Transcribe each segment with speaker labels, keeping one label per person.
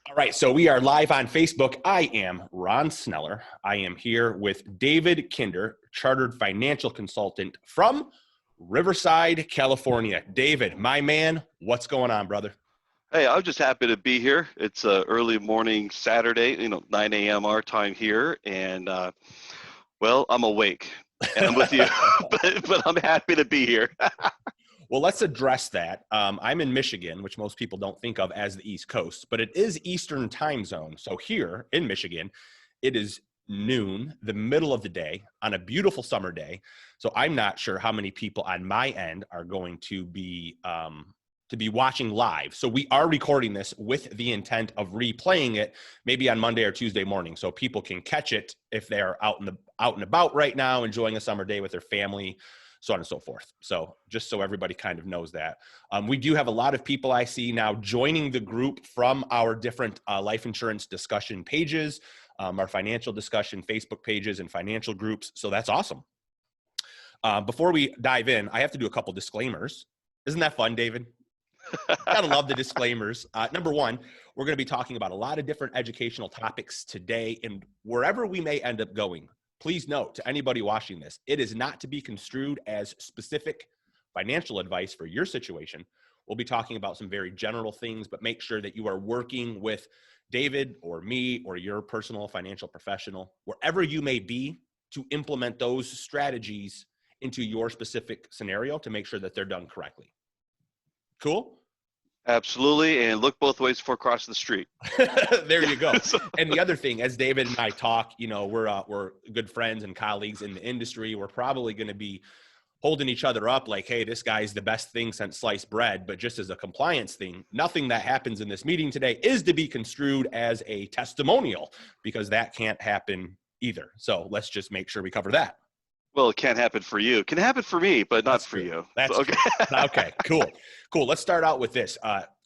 Speaker 1: All right, so we are live on Facebook. I am Ron Sneller. I am here with David Kinder, chartered financial consultant from Riverside, California. David, my man, what's going on, brother?
Speaker 2: Hey, I'm just happy to be here. It's early morning Saturday, 9 a.m. our time here, and well, I'm awake and I'm with you, but I'm happy to be here.
Speaker 1: Well, let's address that. I'm in Michigan, which most people don't think of as the East Coast, but it is Eastern time zone. So here in Michigan, it is noon, the middle of the day on a beautiful summer day. So I'm not sure how many people on my end are going to be watching live. So we are recording this with the intent of replaying it maybe on Monday or Tuesday morning, so people can catch it if they're out and about right now, enjoying a summer day with their family, so on and so forth. So just so everybody kind of knows that. We do have a lot of people I see now joining the group from our different life insurance discussion pages, our financial discussion Facebook pages and financial groups. So that's awesome. Before we dive in, I have to do a couple disclaimers. Isn't that fun, David? Gotta love the disclaimers. Number one, we're going to be talking about a lot of different educational topics today, and wherever we may end up going, please note to anybody watching this, it is not to be construed as specific financial advice for your situation. We'll be talking about some very general things, but make sure that you are working with David or me or your personal financial professional, wherever you may be, to implement those strategies into your specific scenario to make sure that they're done correctly. Cool?
Speaker 2: Absolutely, and look both ways before crossing the street.
Speaker 1: There you go. And the other thing, as David and I talk, we're good friends and colleagues in the industry. We're probably going to be holding each other up like, hey, this guy's the best thing since sliced bread. But just as a compliance thing, nothing that happens in this meeting today is to be construed as a testimonial, because that can't happen either. So let's just make sure we cover that.
Speaker 2: Well, it can't happen for you. It can happen for me, but not for you.
Speaker 1: That's
Speaker 2: okay.
Speaker 1: Okay, cool. Let's start out with this.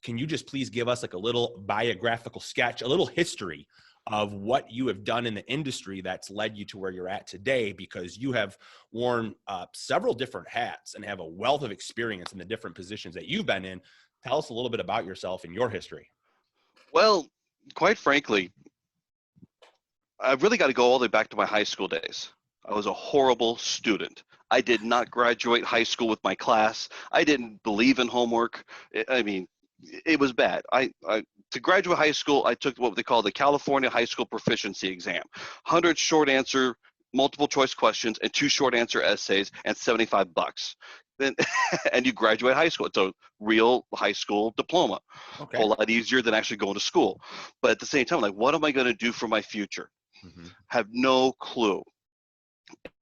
Speaker 1: Can you just please give us like a little biographical sketch, a little history of what you have done in the industry that's led you to where you're at today? Because you have worn several different hats and have a wealth of experience in the different positions that you've been in. Tell us a little bit about yourself and your history.
Speaker 2: Well, quite frankly, I've really got to go all the way back to my high school days. I was a horrible student. I did not graduate high school with my class. I didn't believe in homework. I mean, it was bad. To graduate high school, I took what they call the California High School Proficiency Exam. 100 short answer, multiple choice questions, and 2 short answer essays, and $75. Then, and you graduate high school. It's a real high school diploma.
Speaker 1: Okay.
Speaker 2: A whole lot easier than actually going to school. But at the same time, like, what am I going to do for my future?
Speaker 1: Mm-hmm.
Speaker 2: Have no clue.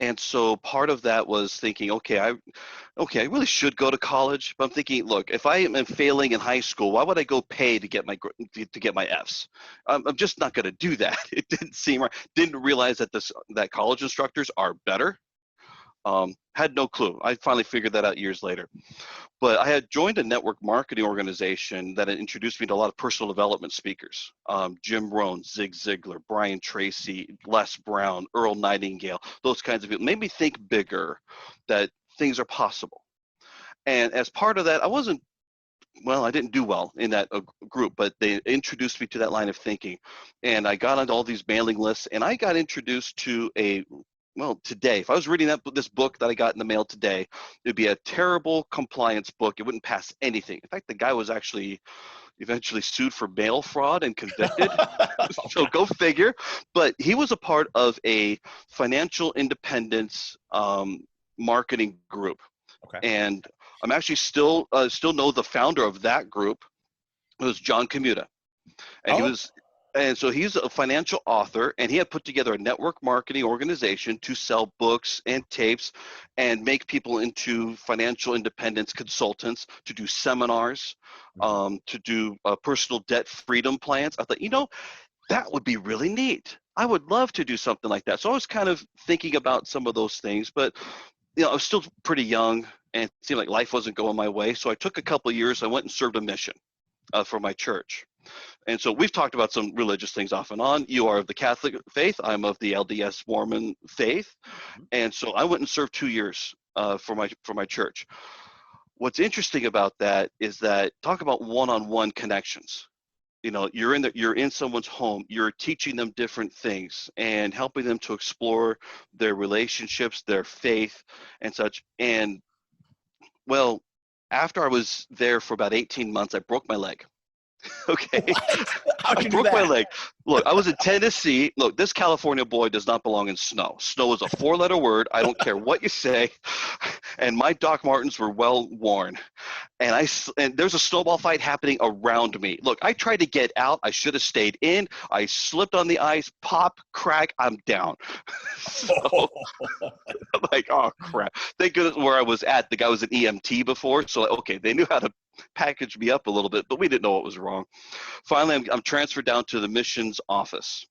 Speaker 2: And so part of that was thinking, I really should go to college. But I'm thinking, look, if I am failing in high school, why would I go pay to get my Fs? I'm just not going to do that. It didn't seem right. Didn't realize that college instructors are better. Had no clue. I finally figured that out years later. But I had joined a network marketing organization that had introduced me to a lot of personal development speakers. Jim Rohn, Zig Ziglar, Brian Tracy, Les Brown, Earl Nightingale, those kinds of people. Made me think bigger, that things are possible. And as part of that, I didn't do well in that group, but they introduced me to that line of thinking. And I got onto all these mailing lists, and I got introduced to today, if I was reading this book that I got in the mail today, it'd be a terrible compliance book. It wouldn't pass anything. In fact, the guy was actually eventually sued for mail fraud and convicted. So go figure. But he was a part of a financial independence marketing group.
Speaker 1: Okay.
Speaker 2: And I'm actually still know the founder of that group. It was John Commuta. And so he's a financial author, and he had put together a network marketing organization to sell books and tapes and make people into financial independence consultants, to do seminars, to do personal debt freedom plans. I thought, that would be really neat. I would love to do something like that. So I was kind of thinking about some of those things, but I was still pretty young, and it seemed like life wasn't going my way. So I took a couple of years. I went and served a mission for my church. And so we've talked about some religious things off and on. You are of the Catholic faith. I'm of the LDS Mormon faith. And so I went and served 2 years for my church. what's interesting about that is that talk about one-on-one connections. You know, you're in someone's home, you're teaching them different things and helping them to explore their relationships, their faith and such. And well, after I was there for about 18 months, I broke my leg. Okay.
Speaker 1: What? How'd
Speaker 2: I
Speaker 1: you do
Speaker 2: broke my
Speaker 1: that?
Speaker 2: leg. Look, I was in Tennessee. Look, this California boy does not belong in snow. Snow is a four-letter word. I don't care what you say. And my Doc Martens were well worn. And there's a snowball fight happening around me. Look, I tried to get out. I should have stayed in. I slipped on the ice, pop, crack, I'm down. So I'm like, oh crap. Thank goodness where I was at, the guy was an EMT before. So okay, they knew how to package me up a little bit, but we didn't know what was wrong. Finally, I'm transferred down to the missions office,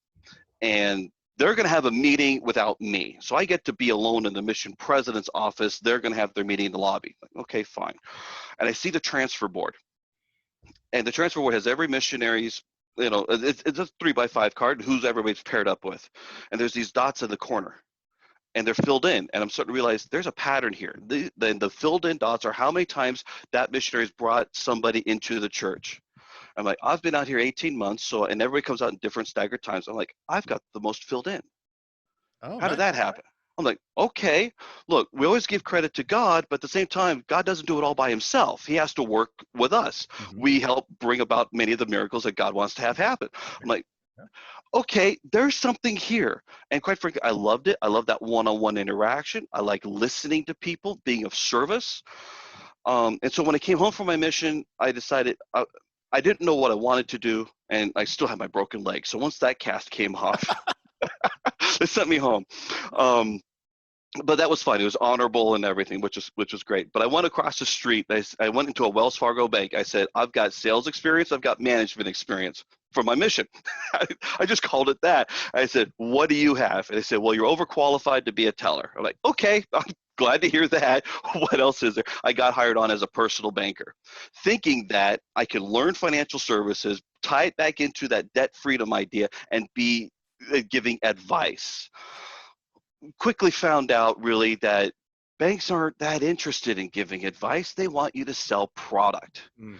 Speaker 2: and they're going to have a meeting without me. So I get to be alone in the mission president's office. They're going to have their meeting in the lobby. Like, okay, fine. And I see the transfer board, and the transfer board has every missionary's, you know, it's a 3x5 card, who's everybody's paired up with. And there's these dots in the corner, and they're filled in. And I'm starting to realize there's a pattern here. The filled in dots are how many times that missionary's brought somebody into the church. I'm like, I've been out here 18 months, so, and everybody comes out in different staggered times. I'm like, I've got the most filled in.
Speaker 1: Oh,
Speaker 2: How did
Speaker 1: nice.
Speaker 2: that happen? I'm like, okay, look, we always give credit to God, but at the same time, God doesn't do it all by himself. He has to work with us.
Speaker 1: Mhm.
Speaker 2: We help bring about many of the miracles that God wants to have happen. I'm like,
Speaker 1: Yeah.
Speaker 2: okay, there's something here. And quite frankly, I loved it. I love that one-on-one interaction. I like listening to people, being of service. And so when I came home from my mission, I decided I didn't know what I wanted to do, and I still had my broken leg. So once that cast came off, they sent me home. But that was fine. It was honorable and everything, which was great. But I went across the street. I went into a Wells Fargo bank. I said, I've got sales experience. I've got management experience for my mission. I just called it that. I said, what do you have? And they said, well, you're overqualified to be a teller. I'm like, okay, I'm glad to hear that. What else is there? I got hired on as a personal banker, thinking that I can learn financial services, tie it back into that debt freedom idea, and be giving advice. Quickly found out really that banks aren't that interested in giving advice. They want you to sell product.
Speaker 1: Mhm.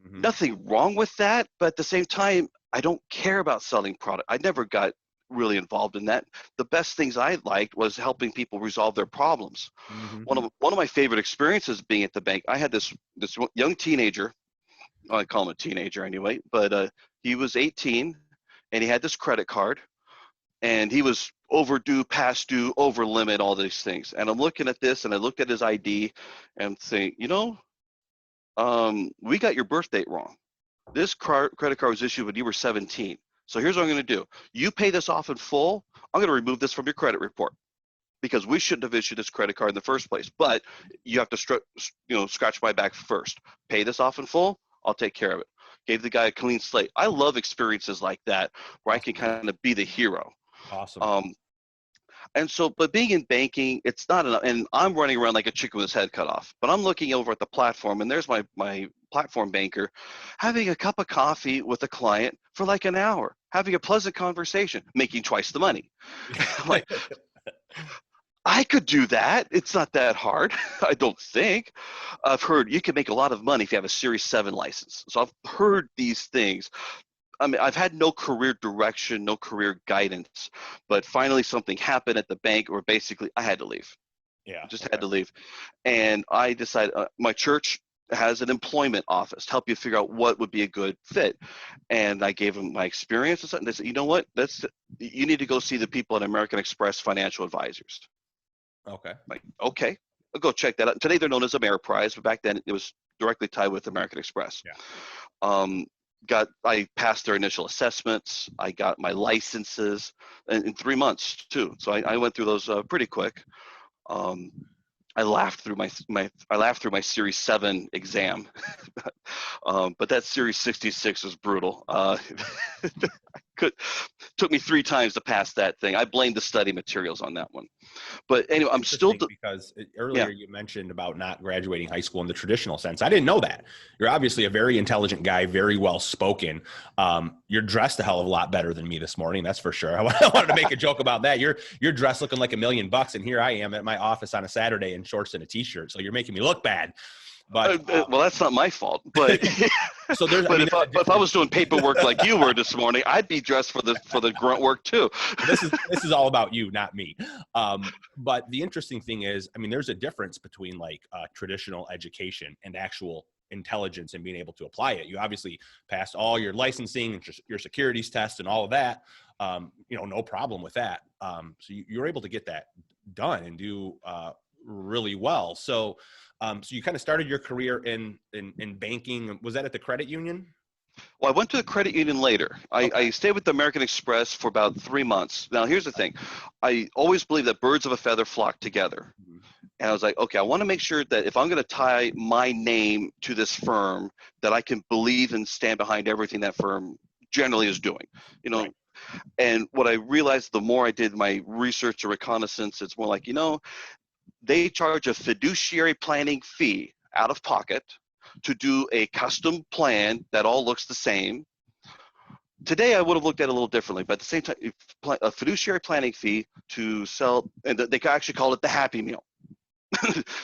Speaker 1: Mhm.
Speaker 2: Nothing wrong with that, but at the same time, I don't care about selling product. I never got really involved in that. The best things I liked was helping people resolve their problems.
Speaker 1: Mhm.
Speaker 2: One of my favorite experiences being at the bank, I had this young teenager, I call him a teenager anyway, but he was 18 and he had this credit card, and he was overdue, past due, over limit, all these things. And I'm looking at this, and I looked at his ID and saying, you know, we got your birth date wrong. This credit card was issued when you were 17. So here's what I'm going to do. You pay this off in full. I'm going to remove this from your credit report because we shouldn't have issued this credit card in the first place. But you have to scratch my back first. Pay this off in full. I'll take care of it. Gave the guy a clean slate. I love experiences like that where I can
Speaker 1: Awesome.
Speaker 2: kind of be the hero.
Speaker 1: Awesome.
Speaker 2: Um, and so, but being in banking, it's not enough. And I'm running around like a chicken with his head cut off. But I'm looking over at the platform, and there's my platform banker having a cup of coffee with a client for like an hour, having a pleasant conversation, making twice the money. I'm like, I could do that. It's not that hard, I don't think. I've heard you can make a lot of money if you have a Series 7 license. So I've heard these things. I mean, I've had no career direction, no career guidance, but finally something happened at the bank where basically I had to leave.
Speaker 1: Yeah.
Speaker 2: Just had
Speaker 1: Okay.
Speaker 2: to leave. And I decided my church has an employment office to help you figure out what would be a good fit. And I gave them my experience and something. They said, you know what? You need to go see the people at American Express Financial Advisors.
Speaker 1: Okay.
Speaker 2: I'm like, okay, I'll go check that out. Today they're known as Ameriprise, but back then it was directly tied with American Express.
Speaker 1: Yeah.
Speaker 2: I passed their initial assessments. I got my licenses in 3 months too. So I went through those pretty quick. I laughed through my Series 7 exam, but that Series 66 was brutal. Took me 3 times to pass that thing. I blamed the study materials on that one. But anyway, I'm still
Speaker 1: Interesting because
Speaker 2: yeah.
Speaker 1: earlier you mentioned about not graduating high school in the traditional sense. I didn't know that. You're obviously a very intelligent guy, very well spoken. You're dressed a hell of a lot better than me this morning, that's for sure. I wanted to make a joke about that. You're dressed looking like $1 million, and here I am at my office on a Saturday in shorts and a t-shirt. So you're making me look bad. But
Speaker 2: well, that's not my fault. But
Speaker 1: so there's,
Speaker 2: but if I was doing paperwork like you were this morning, I'd be dressed for the grunt work too.
Speaker 1: this is all about you, not me. But the interesting thing is, I mean, there's a difference between like traditional education and actual intelligence and being able to apply it. You obviously passed all your licensing and your securities test and all of that. No problem with that. So you're able to get that done and do really well. So you kind of started your career in banking. Was that at the credit union?
Speaker 2: Well, I went to the credit union later.
Speaker 1: Okay.
Speaker 2: I stayed with the American Express for about 3 months. Now, here's the thing. I always believe that birds of a feather flock together.
Speaker 1: Mhm.
Speaker 2: And I was like, okay, I want to make sure that if I'm going to tie my name to this firm, that I can believe and stand behind everything that firm generally is doing.
Speaker 1: Right.
Speaker 2: And what I realized the more I did my research or reconnaissance, it's more like, they charge a fiduciary planning fee out of pocket to do a custom plan that all looks the same. Today, I would have looked at it a little differently, but at the same time, a fiduciary planning fee to sell, and they actually call it the Happy Meal.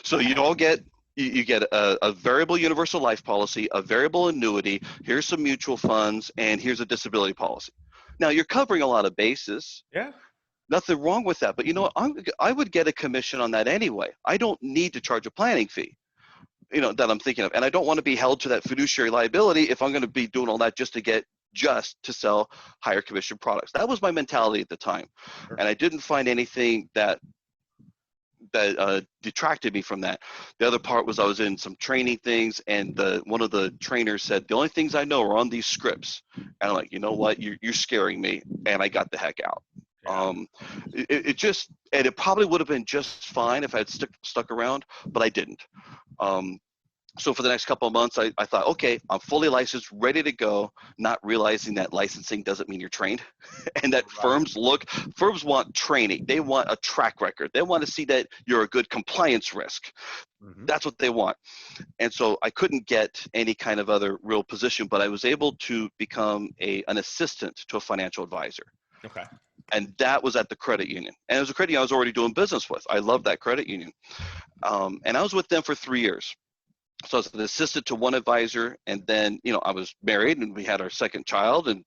Speaker 2: So you all get a variable universal life policy, a variable annuity, here's some mutual funds, and here's a disability policy. Now, you're covering a lot of bases.
Speaker 1: Yeah.
Speaker 2: Nothing wrong with that. But you know what? I would get a commission on that anyway. I don't need to charge a planning fee, that I'm thinking of. And I don't want to be held to that fiduciary liability if I'm going to be doing all that just to sell higher commission products. That was my mentality at the time.
Speaker 1: Sure.
Speaker 2: And I didn't find anything that detracted me from that. The other part was I was in some training things, and one of the trainers said, the only things I know are on these scripts. And I'm like, you know what, you're scaring me. And I got the heck out.
Speaker 1: Yeah.
Speaker 2: It probably would have been just fine if I had stuck around, but I didn't. So for the next couple of months, I thought, okay, I'm fully licensed, ready to go, not realizing that licensing doesn't mean you're trained. And that firms want training. They want a track record. They want to see that you're a good compliance risk.
Speaker 1: Mm-hmm.
Speaker 2: That's what they want. And so I couldn't get any kind of other real position, but I was able to become an assistant to a financial advisor.
Speaker 1: Okay.
Speaker 2: And that was at the credit union. And it was a credit union I was already doing business with. I loved that credit union. And I was with them for 3 years. So I was an assistant to one advisor, and then, I was married and we had our second child, and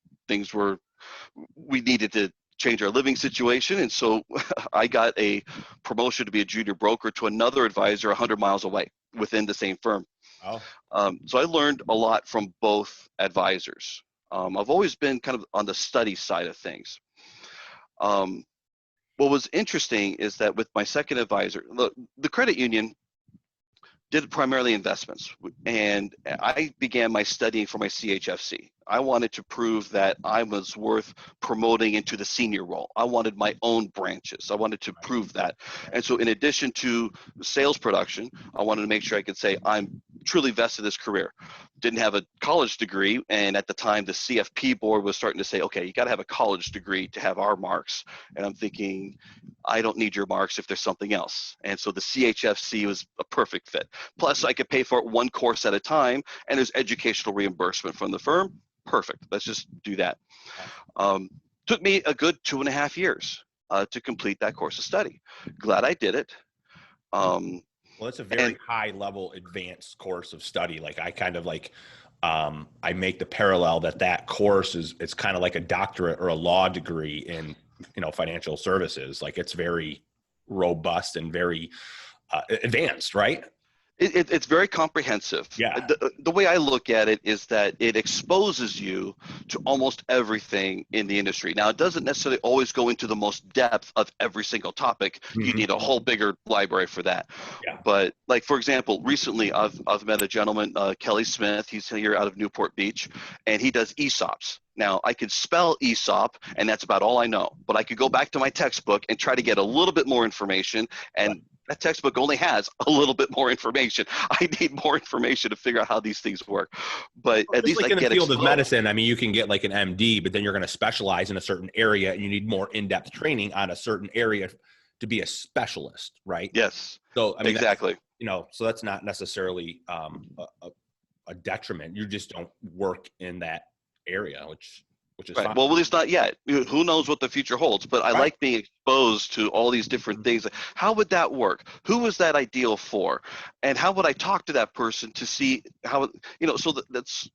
Speaker 2: we needed to change our living situation. And so I got a promotion to be a junior broker to another advisor 100 miles away within the same firm.
Speaker 1: Oh.
Speaker 2: So I learned a lot from both advisors. I've always been kind of on the study side of things. What was interesting is that with my second advisor, the credit union did primarily investments, and I began my studying for my CHFC. I wanted to prove that I was worth promoting into the senior role. I wanted my own branches. I wanted to prove that. And so in addition to sales production, I wanted to make sure I could say I'm truly vested in this career. Didn't have a college degree, and at the time the CFP board was starting to say, okay, you got to have a college degree to have our marks. And I'm thinking, I don't need your marks if there's something else. And so the CHFC was a perfect fit. Plus I could pay for it one course at a time, and there's educational reimbursement from the firm. Perfect. Let's just do that. Took me a good 2.5 years to complete that course of study. Glad I did it.
Speaker 1: Well, it's a very high level advanced course of study. Like I kind of like, I make the parallel that course it's kind of like a doctorate or a law degree in, financial services. Like it's very robust and very advanced, right?
Speaker 2: It's very comprehensive.
Speaker 1: Yeah.
Speaker 2: The way I look at it is that it exposes you to almost everything in the industry. Now, it doesn't necessarily always go into the most depth of every single topic. Mm-hmm. You need a whole bigger library for that. Yeah. But like, for example, recently I've met a gentleman, Kelly Smith. He's here out of Newport Beach, and he does ESOPs. Now, I could spell ESOP, and that's about all I know. But I could go back to my textbook and try to get a little bit more information, and that textbook only has a little bit more information. I need more information to figure out how these things work. But at least
Speaker 1: like
Speaker 2: I
Speaker 1: in
Speaker 2: get
Speaker 1: the field
Speaker 2: exposed.
Speaker 1: of medicine, I mean, you can get like an MD, but then you're going to specialize in a certain area, and you need more in-depth training on a certain area to be a specialist, right?
Speaker 2: Yes.
Speaker 1: So I mean,
Speaker 2: exactly.
Speaker 1: So that's not necessarily a detriment. You just don't work in that area, which which is
Speaker 2: Right.
Speaker 1: fine.
Speaker 2: Well, at least not yet. Who knows what the future holds? But I
Speaker 1: Right.
Speaker 2: like being exposed to all these different things. How would that work? Who is that ideal for? And how would I talk to that person to see how, so that's,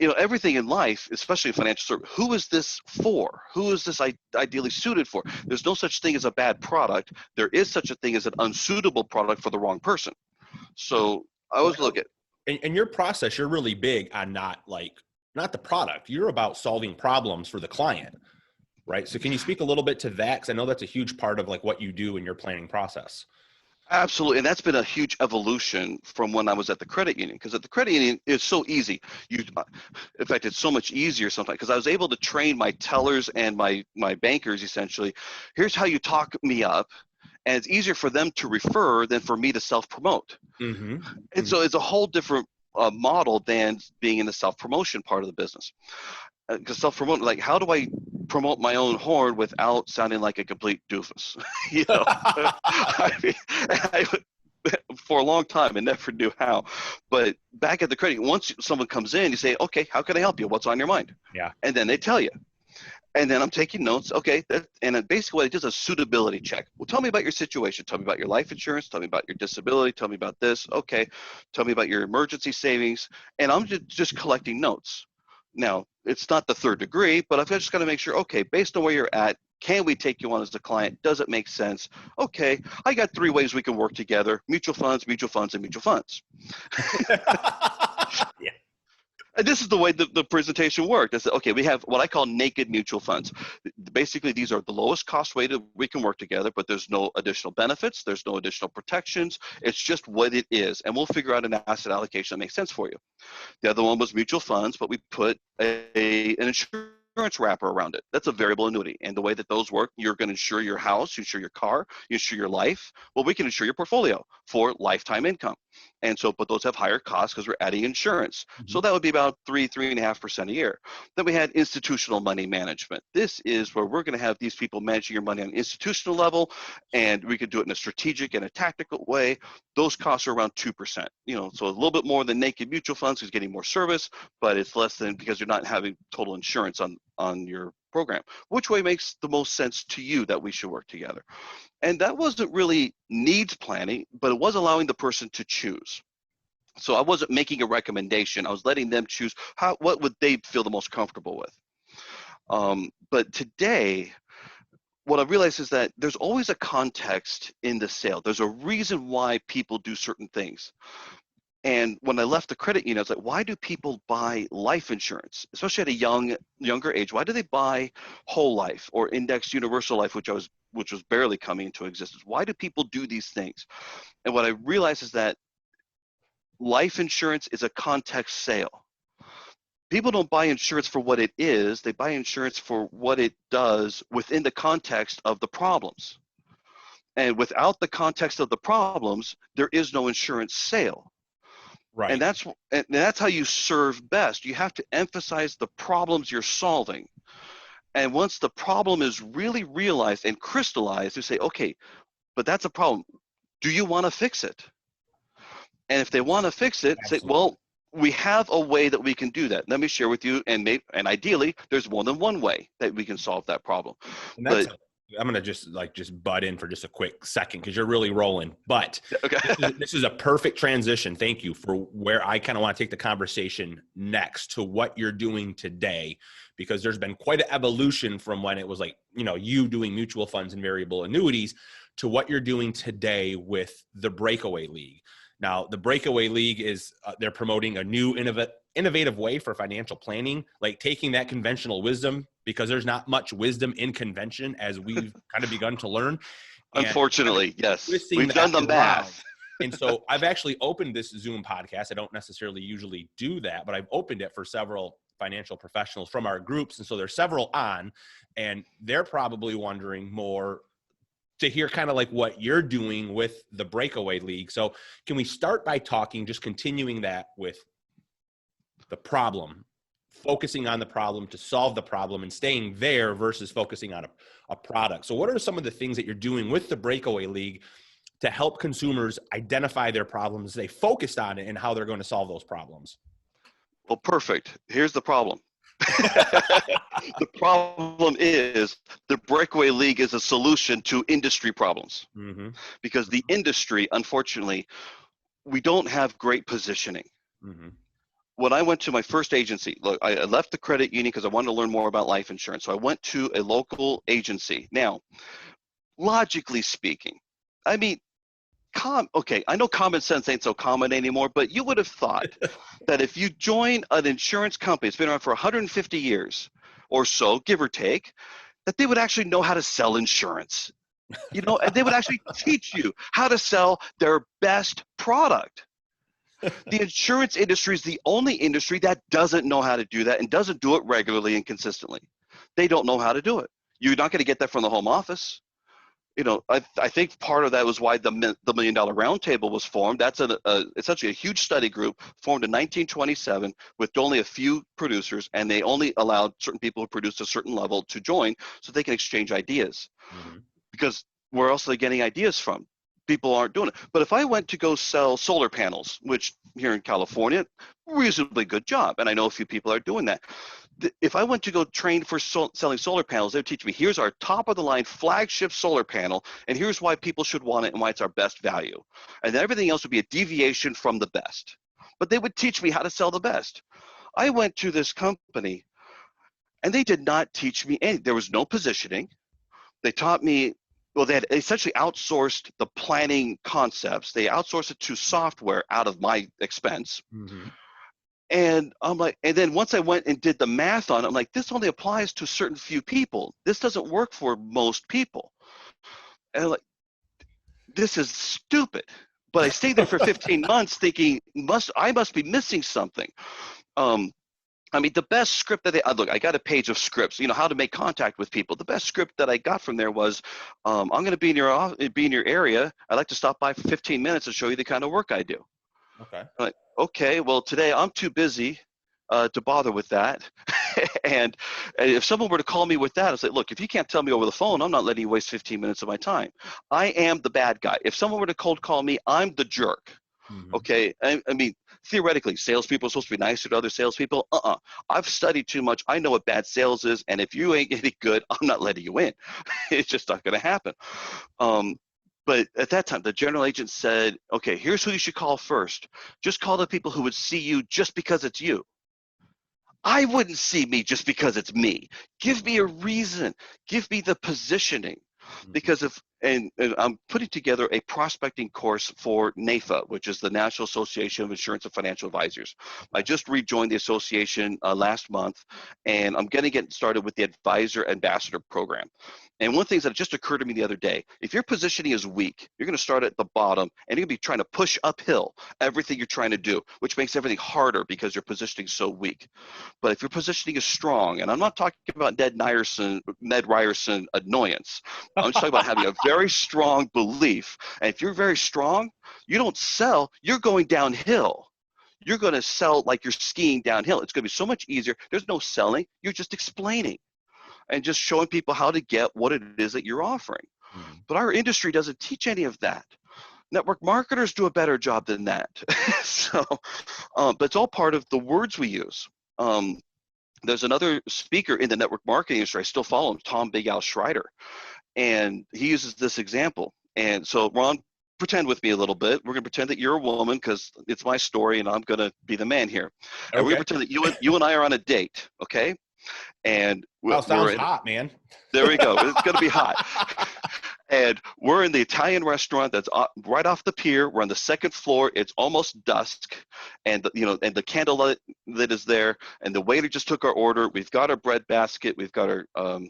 Speaker 2: everything in life, especially in financial service, who is this for? Who is this ideally suited for? There's no such thing as a bad product. There is such a thing as an unsuitable product for the wrong person. So I always look at,
Speaker 1: In your process, you're really big on not the product. You're about solving problems for the client, right? So can you speak a little bit to that? Because I know that's a huge part of like what you do in your planning process.
Speaker 2: absolutely, and that's been a huge evolution from when I was at the credit union. Because at the credit union, it's so easy. In fact, it's so much easier sometimes. Because I was able to train my tellers and my bankers essentially. Here's how you talk me up, and it's easier for them to refer than for me to self-promote.
Speaker 1: Mm-hmm.
Speaker 2: And so it's a whole different model than being in the self-promotion part of the business. Because self-promote, like, how do I promote my own horn without sounding like a complete doofus? I mean, for a long time, I never knew how. But back at the credit, once someone comes in, you say, okay, how can I help you? What's on your mind?
Speaker 1: Yeah.
Speaker 2: And then they tell you. And then I'm taking notes. Okay, and basically what it is a suitability check. Well, tell me about your situation. Tell me about your life insurance. Tell me about your disability. Tell me about this. Okay, tell me about your emergency savings. And I'm just collecting notes. Now, it's not the third degree, but I've just got to make sure, okay, based on where you're at, can we take you on as a client? Does it make sense? Okay, I got 3 ways we can work together: mutual funds, mutual funds, and mutual funds.
Speaker 1: Yeah.
Speaker 2: And this is the way the presentation worked. I said, okay, we have what I call naked mutual funds. Basically, these are the lowest cost way we can work together, but there's no additional benefits. There's no additional protections. It's just what it is. And we'll figure out an asset allocation that makes sense for you. The other one was mutual funds, but we put an insurance wrapper around it. That's a variable annuity. And the way that those work, you're going to insure your house, you insure your car, you insure your life. Well, we can insure your portfolio for lifetime income. And so, but those have higher costs because we're adding insurance.
Speaker 1: Mm-hmm.
Speaker 2: So that would be about 3.5% a year. Then we had institutional money management. This is where we're going to have these people managing your money on an institutional level, and we could do it in a strategic and a tactical way. Those costs are around 2%. So a little bit more than naked mutual funds is getting more service, but it's less than because you're not having total insurance on your program. Which way makes the most sense to you that we should work together? And that wasn't really needs planning, but it was allowing the person to choose. So I wasn't making a recommendation. I was letting them choose what would they feel the most comfortable with. But today, what I realized is that there's always a context in the sale. There's a reason why people do certain things. And when I left the credit union, I was like, why do people buy life insurance, especially at a younger age? Why do they buy whole life or indexed universal life, which was barely coming into existence? Why do people do these things? And what I realized is that life insurance is a context sale. People don't buy insurance for what it is. They buy insurance for what it does within the context of the problems. And without the context of the problems, there is no insurance sale.
Speaker 1: Right.
Speaker 2: And that's how you serve best. You have to emphasize the problems you're solving. And once the problem is really realized and crystallized, you say, okay, but that's a problem. Do you want to fix it? And if they want to fix it,
Speaker 1: Absolutely.
Speaker 2: say, well, we have a way that we can do that. Let me share with you, and ideally, there's more than one way that we can solve that problem.
Speaker 1: And I'm going to just butt in for just a quick second because you're really rolling. But
Speaker 2: okay.
Speaker 1: this is a perfect transition. Thank you for where I kind of want to take the conversation next to what you're doing today, because there's been quite an evolution from when it was like, you doing mutual funds and variable annuities to what you're doing today with the Breakaway League. Now, the Breakaway League is they're promoting a new innovative way for financial planning, like taking that conventional wisdom, because there's not much wisdom in convention as we've kind of begun to learn.
Speaker 2: Unfortunately, yes. We've done the math.
Speaker 1: And so I've actually opened this Zoom podcast. I don't necessarily usually do that, but I've opened it for several financial professionals from our groups. And so there's several on, and they're probably wondering more to hear kind of like what you're doing with the Breakaway League. So can we start by just continuing that with the problem, focusing on the problem to solve the problem and staying there versus focusing on a product. So what are some of the things that you're doing with the Breakaway League to help consumers identify their problems, they focused on it, and how they're going to solve those problems?
Speaker 2: Well, perfect. Here's the problem. The problem is the breakaway league is a solution to industry problems,
Speaker 1: Mm-hmm.
Speaker 2: because the industry, unfortunately, we don't have great positioning.
Speaker 1: Mm-hmm.
Speaker 2: When I went to my first agency, look, I left the credit union because I wanted to learn more about life insurance. So I went to a local agency. Now, logically speaking, I mean, okay, I know common sense ain't so common anymore, but you would have thought that if you join an insurance company, it's been around for 150 years or so, give or take, that they would actually know how to sell insurance, and they would actually teach you how to sell their best product. The insurance industry is the only industry that doesn't know how to do that and doesn't do it regularly and consistently. They don't know how to do it. You're not going to get that from the home office. I think part of that was why the $1 Million Roundtable was formed. That's essentially a huge study group formed in 1927 with only a few producers, and they only allowed certain people who produced a certain level to join so they can exchange ideas.
Speaker 1: Mm-hmm.
Speaker 2: Because where else are they getting ideas from? People aren't doing it. But if I went to go sell solar panels, which here in California, reasonably good job, and I know a few people are doing that. If I went to go train for selling solar panels, they would teach me, here's our top of the line flagship solar panel, and here's why people should want it and why it's our best value. And then everything else would be a deviation from the best. But they would teach me how to sell the best. I went to this company, and they did not teach me anything. There was no positioning. They taught me, well, they had essentially outsourced the planning concepts. They outsourced it to software out of my expense.
Speaker 1: Mm-hmm.
Speaker 2: And I'm like, and then once I went and did the math on it, I'm like, this only applies to a certain few people. This doesn't work for most people. And I'm like, this is stupid. But I stayed there for 15 months thinking, I must be missing something. I mean, the best script that look, I got a page of scripts, how to make contact with people. The best script that I got from there was, I'm going to be in your area. I'd like to stop by for 15 minutes and show you the kind of work I do.
Speaker 1: Okay.
Speaker 2: I'm like, okay, well, today I'm too busy to bother with that. and if someone were to call me with that, I'd say, look, if you can't tell me over the phone, I'm not letting you waste 15 minutes of my time. I am the bad guy. If someone were to cold call me, I'm the jerk.
Speaker 1: Mm-hmm.
Speaker 2: Okay, I mean, theoretically, salespeople are supposed to be nicer to other salespeople. I've studied too much. I know what bad sales is, and if you ain't any good, I'm not letting you in. It's just not going to happen. But at that time, the general agent said, okay, here's who you should call first. Just call the people who would see you just because it's you. I wouldn't see me just because it's me. Give me a reason. Give me the positioning. Because and I'm putting together a prospecting course for NAIFA, which is the National Association of Insurance and Financial Advisors. I just rejoined the association last month, and I'm going to get started with the Advisor Ambassador Program. And one thing that just occurred to me the other day, if your positioning is weak, you're going to start at the bottom, and you're going to be trying to push uphill everything you're trying to do, which makes everything harder because your positioning is so weak. But if your positioning is strong, and I'm not talking about Ned Ryerson annoyance, I'm just talking about having a very strong belief. And if you're very strong, you don't sell, you're going downhill. You're going to sell like you're skiing downhill. It's going to be so much easier. There's no selling. You're just explaining and just showing people how to get what it is that you're offering.
Speaker 1: Mm-hmm.
Speaker 2: But our industry doesn't teach any of that. Network marketers do a better job than that. But it's all part of the words we use. There's another speaker in the network marketing industry, I still follow him, Tom Big Al Schreider. And he uses this example. And so, Ron, pretend with me a little bit. We're going to pretend that you're a woman because it's my story and I'm going to be the man here. And we're going to pretend that you and I are on a date, okay? And
Speaker 1: sounds hot, man.
Speaker 2: There we go. It's going to be hot. And we're in the Italian restaurant that's right off the pier. We're on the second floor. It's almost dusk, and the candle that is there. And the waiter just took our order. We've got our bread basket. We've got our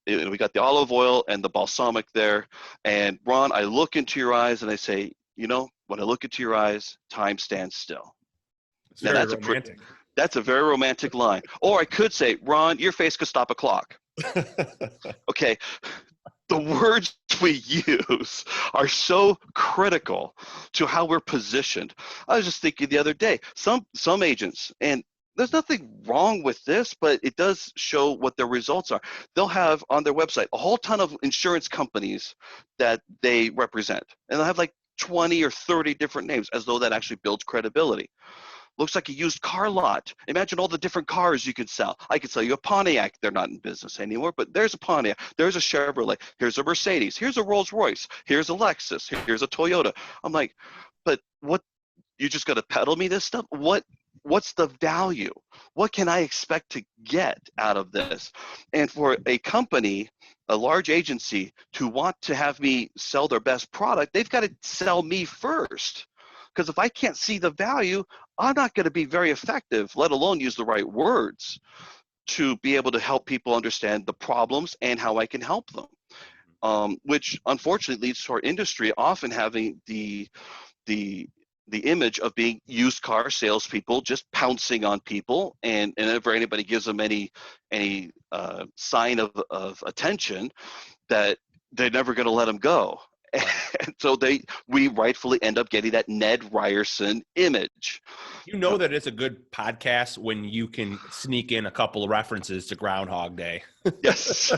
Speaker 2: we got the olive oil and the balsamic there. And Ron, I look into your eyes and I say, when I look into your eyes, time stands still.
Speaker 1: It's now, very romantic.
Speaker 2: That's a very romantic line. Or I could say, Ron, your face could stop a clock. Okay. The words we use are so critical to how we're positioned. I was just thinking the other day, some agents, and there's nothing wrong with this, but it does show what their results are. They'll have on their website a whole ton of insurance companies that they represent, and they'll have like 20 or 30 different names, as though that actually builds credibility. Looks like a used car lot. Imagine all the different cars you could sell. I could sell you a Pontiac. They're not in business anymore, but there's a Pontiac. There's a Chevrolet. Here's a Mercedes. Here's a Rolls Royce. Here's a Lexus. Here's a Toyota. I'm like, but what? You just got to peddle me this stuff? What's the value? What can I expect to get out of this? And for a company, a large agency, to want to have me sell their best product, they've got to sell me first. Because if I can't see the value, I'm not going to be very effective, let alone use the right words to be able to help people understand the problems and how I can help them. Which unfortunately leads to our industry often having the image of being used car salespeople, just pouncing on people, and whenever anybody gives them any sign of attention, that they're never going to let them go. And so we rightfully end up getting that Ned Ryerson image.
Speaker 1: You know that it's a good podcast when you can sneak in a couple of references to Groundhog Day.
Speaker 2: Yes.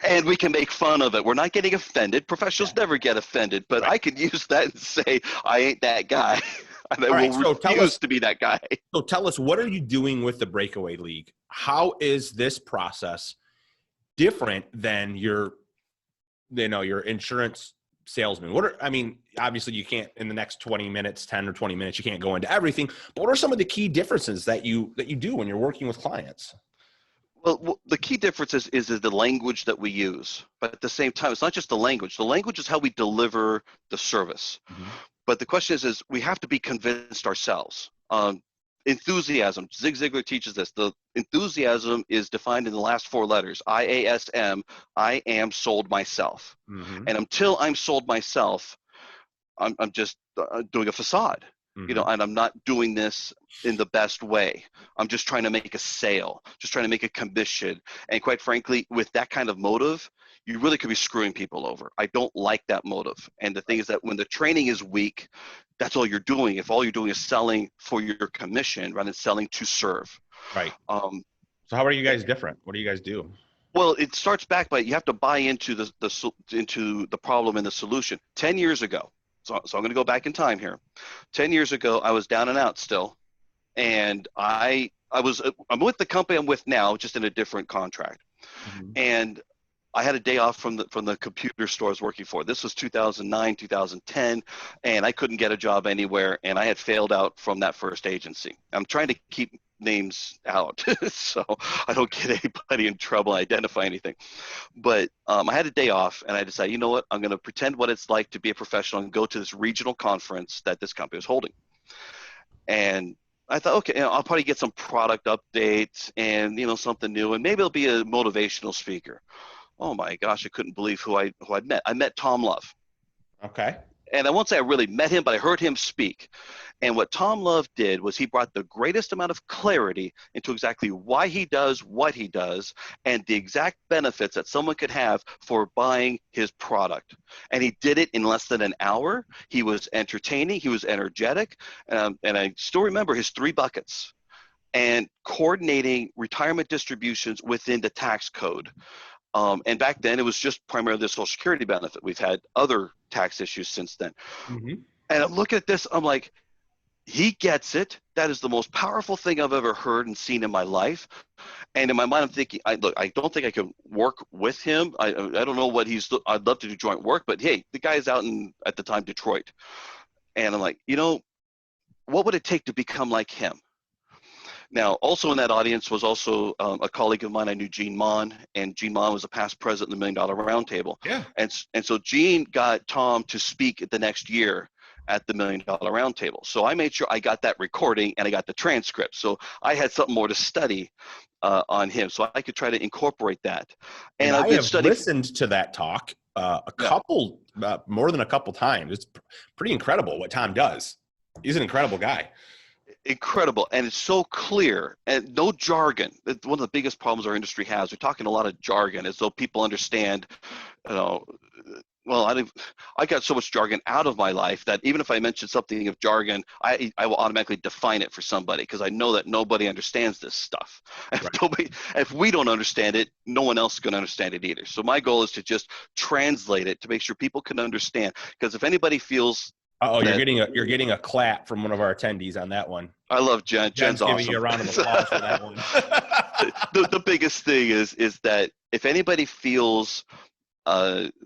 Speaker 2: And we can make fun of it. We're not getting offended. Professionals never get offended, but
Speaker 1: Right.
Speaker 2: I can use that and say, I ain't that guy. And I
Speaker 1: All right,
Speaker 2: will
Speaker 1: so tell
Speaker 2: refuse
Speaker 1: us-
Speaker 2: to be that guy.
Speaker 1: So tell us, what are you doing with the Breakaway League? How is this process different than your insurance salesman? Obviously you can't, in the next 20 minutes, 10 or 20 minutes, you can't go into everything, but what are some of the key differences that you do when you're working with clients?
Speaker 2: Well, the key difference is the language that we use. But at the same time, it's not just the language. The language is how we deliver the service.
Speaker 1: Mm-hmm.
Speaker 2: But the question is we have to be convinced ourselves. Enthusiasm. Zig Ziglar teaches this. The enthusiasm is defined in the last four letters. IASM. I am sold myself.
Speaker 1: Mm-hmm.
Speaker 2: And until I'm sold myself, I'm just doing a facade.
Speaker 1: Mm-hmm.
Speaker 2: And I'm not doing this in the best way. I'm just trying to make a sale, just trying to make a commission. And quite frankly, with that kind of motive, you really could be screwing people over. I don't like that motive. And the thing is that when the training is weak, that's all you're doing. If all you're doing is selling for your commission rather than selling to serve.
Speaker 1: Right. So how are you guys different? What do you guys do?
Speaker 2: Well, it starts back by you have to buy into the problem and the solution. 10 years ago, so I'm going to go back in time here. 10 years ago, I was down and out still, and I'm with the company I'm with now, just in a different contract.
Speaker 1: Mm-hmm.
Speaker 2: And I had a day off from the computer store I was working for. This was 2009, 2010, and I couldn't get a job anywhere, and I had failed out from that first agency. I'm trying to keep names out so I don't get anybody in trouble, identify anything. But I had a day off, and I decided, you know what, I'm going to pretend what it's like to be a professional and go to this regional conference that this company was holding. And I thought, okay, I'll probably get some product updates and something new, and maybe it'll be a motivational speaker. Oh my gosh, I couldn't believe who I'd met. I met Tom Love.
Speaker 1: Okay.
Speaker 2: And I won't say I really met him, but I heard him speak. And what Tom Love did was he brought the greatest amount of clarity into exactly why he does what he does and the exact benefits that someone could have for buying his product. And he did it in less than an hour. He was entertaining. He was energetic. And I still remember his 3 buckets and coordinating retirement distributions within the tax code. And back then, it was just primarily the Social Security benefit. We've had other tax issues since then. Mm-hmm. And I'm looking at this, I'm like, he gets it. That is the most powerful thing I've ever heard and seen in my life. And in my mind, I'm thinking, I don't think I can work with him. I don't know what I'd love to do joint work, but hey, the guy's out in, at the time, Detroit. And I'm like, what would it take to become like him? Now, also in that audience was also a colleague of mine. I knew Gene Mon, and Gene Mon was a past president of the $1 Million Roundtable.
Speaker 1: Yeah.
Speaker 2: And so Gene got Tom to speak the next year at the $1 Million Roundtable. So I made sure I got that recording and I got the transcript. So I had something more to study on him, so I could try to incorporate that.
Speaker 1: And I have listened to that talk more than a couple times. It's pretty incredible what Tom does. He's an incredible guy.
Speaker 2: Incredible, and it's so clear and no jargon. It's one of the biggest problems our industry has. We're talking a lot of jargon as though people understand. Well, I got so much jargon out of my life that even if I mention something of jargon, I will automatically define it for somebody because I know that nobody understands this stuff. Right. If we don't understand it, no one else is going to understand it either. So my goal is to just translate it to make sure people can understand. Because if anybody feels
Speaker 1: Oh,
Speaker 2: That
Speaker 1: you're getting a clap from one of our attendees on that one.
Speaker 2: I love Jen.
Speaker 1: Jen's
Speaker 2: Jen's
Speaker 1: giving
Speaker 2: awesome.
Speaker 1: you a round of applause for that one.
Speaker 2: The biggest thing is that if anybody feels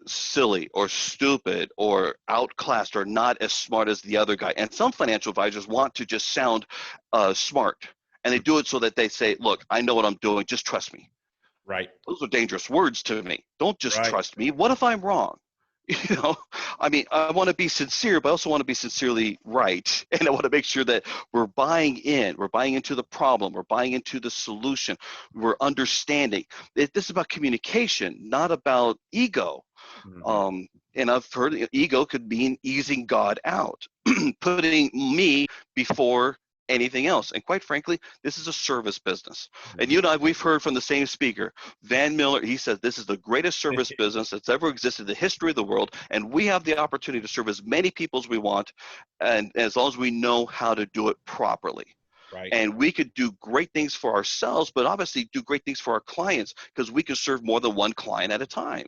Speaker 2: silly or stupid or outclassed or not as smart as the other guy, and some financial advisors want to just sound smart, and they do it so that they say, look, I know what I'm doing, just trust me.
Speaker 1: Right.
Speaker 2: Those are dangerous words to me. Don't just
Speaker 1: Right.
Speaker 2: trust me. What if I'm wrong? You know, I mean, I want to be sincere, but I also want to be sincerely right. And I want to make sure that we're buying in. We're buying into the problem. We're buying into the solution. We're understanding. This is about communication, not about ego.
Speaker 1: Mm-hmm.
Speaker 2: And I've heard ego could mean easing God out, putting me before anything else. And quite frankly, this is a service business. And you and I, we've heard from the same speaker, Van Miller. He said this is the greatest service business that's ever existed in the history of the world. And we have the opportunity to serve as many people as we want, and as long as we know how to do it properly.
Speaker 1: Right.
Speaker 2: And we could do great things for ourselves, but obviously do great things for our clients, because we can serve more than one client at a time.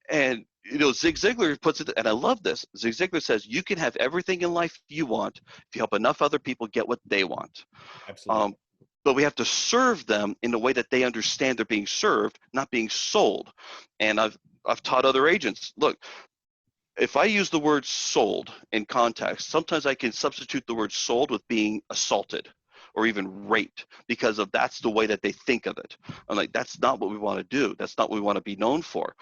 Speaker 2: And you know, Zig Ziglar puts it, and I love this. Zig Ziglar says, you can have everything in life you want if you help enough other people get what they want.
Speaker 1: Absolutely.
Speaker 2: But we have to serve them in a way that they understand they're being served, not being sold. And I've taught other agents, look, if I use the word sold in context, sometimes I can substitute the word sold with being assaulted or even raped, because of that's the way that they think of it. I'm like, that's not what we want to do. That's not what we want to be known for.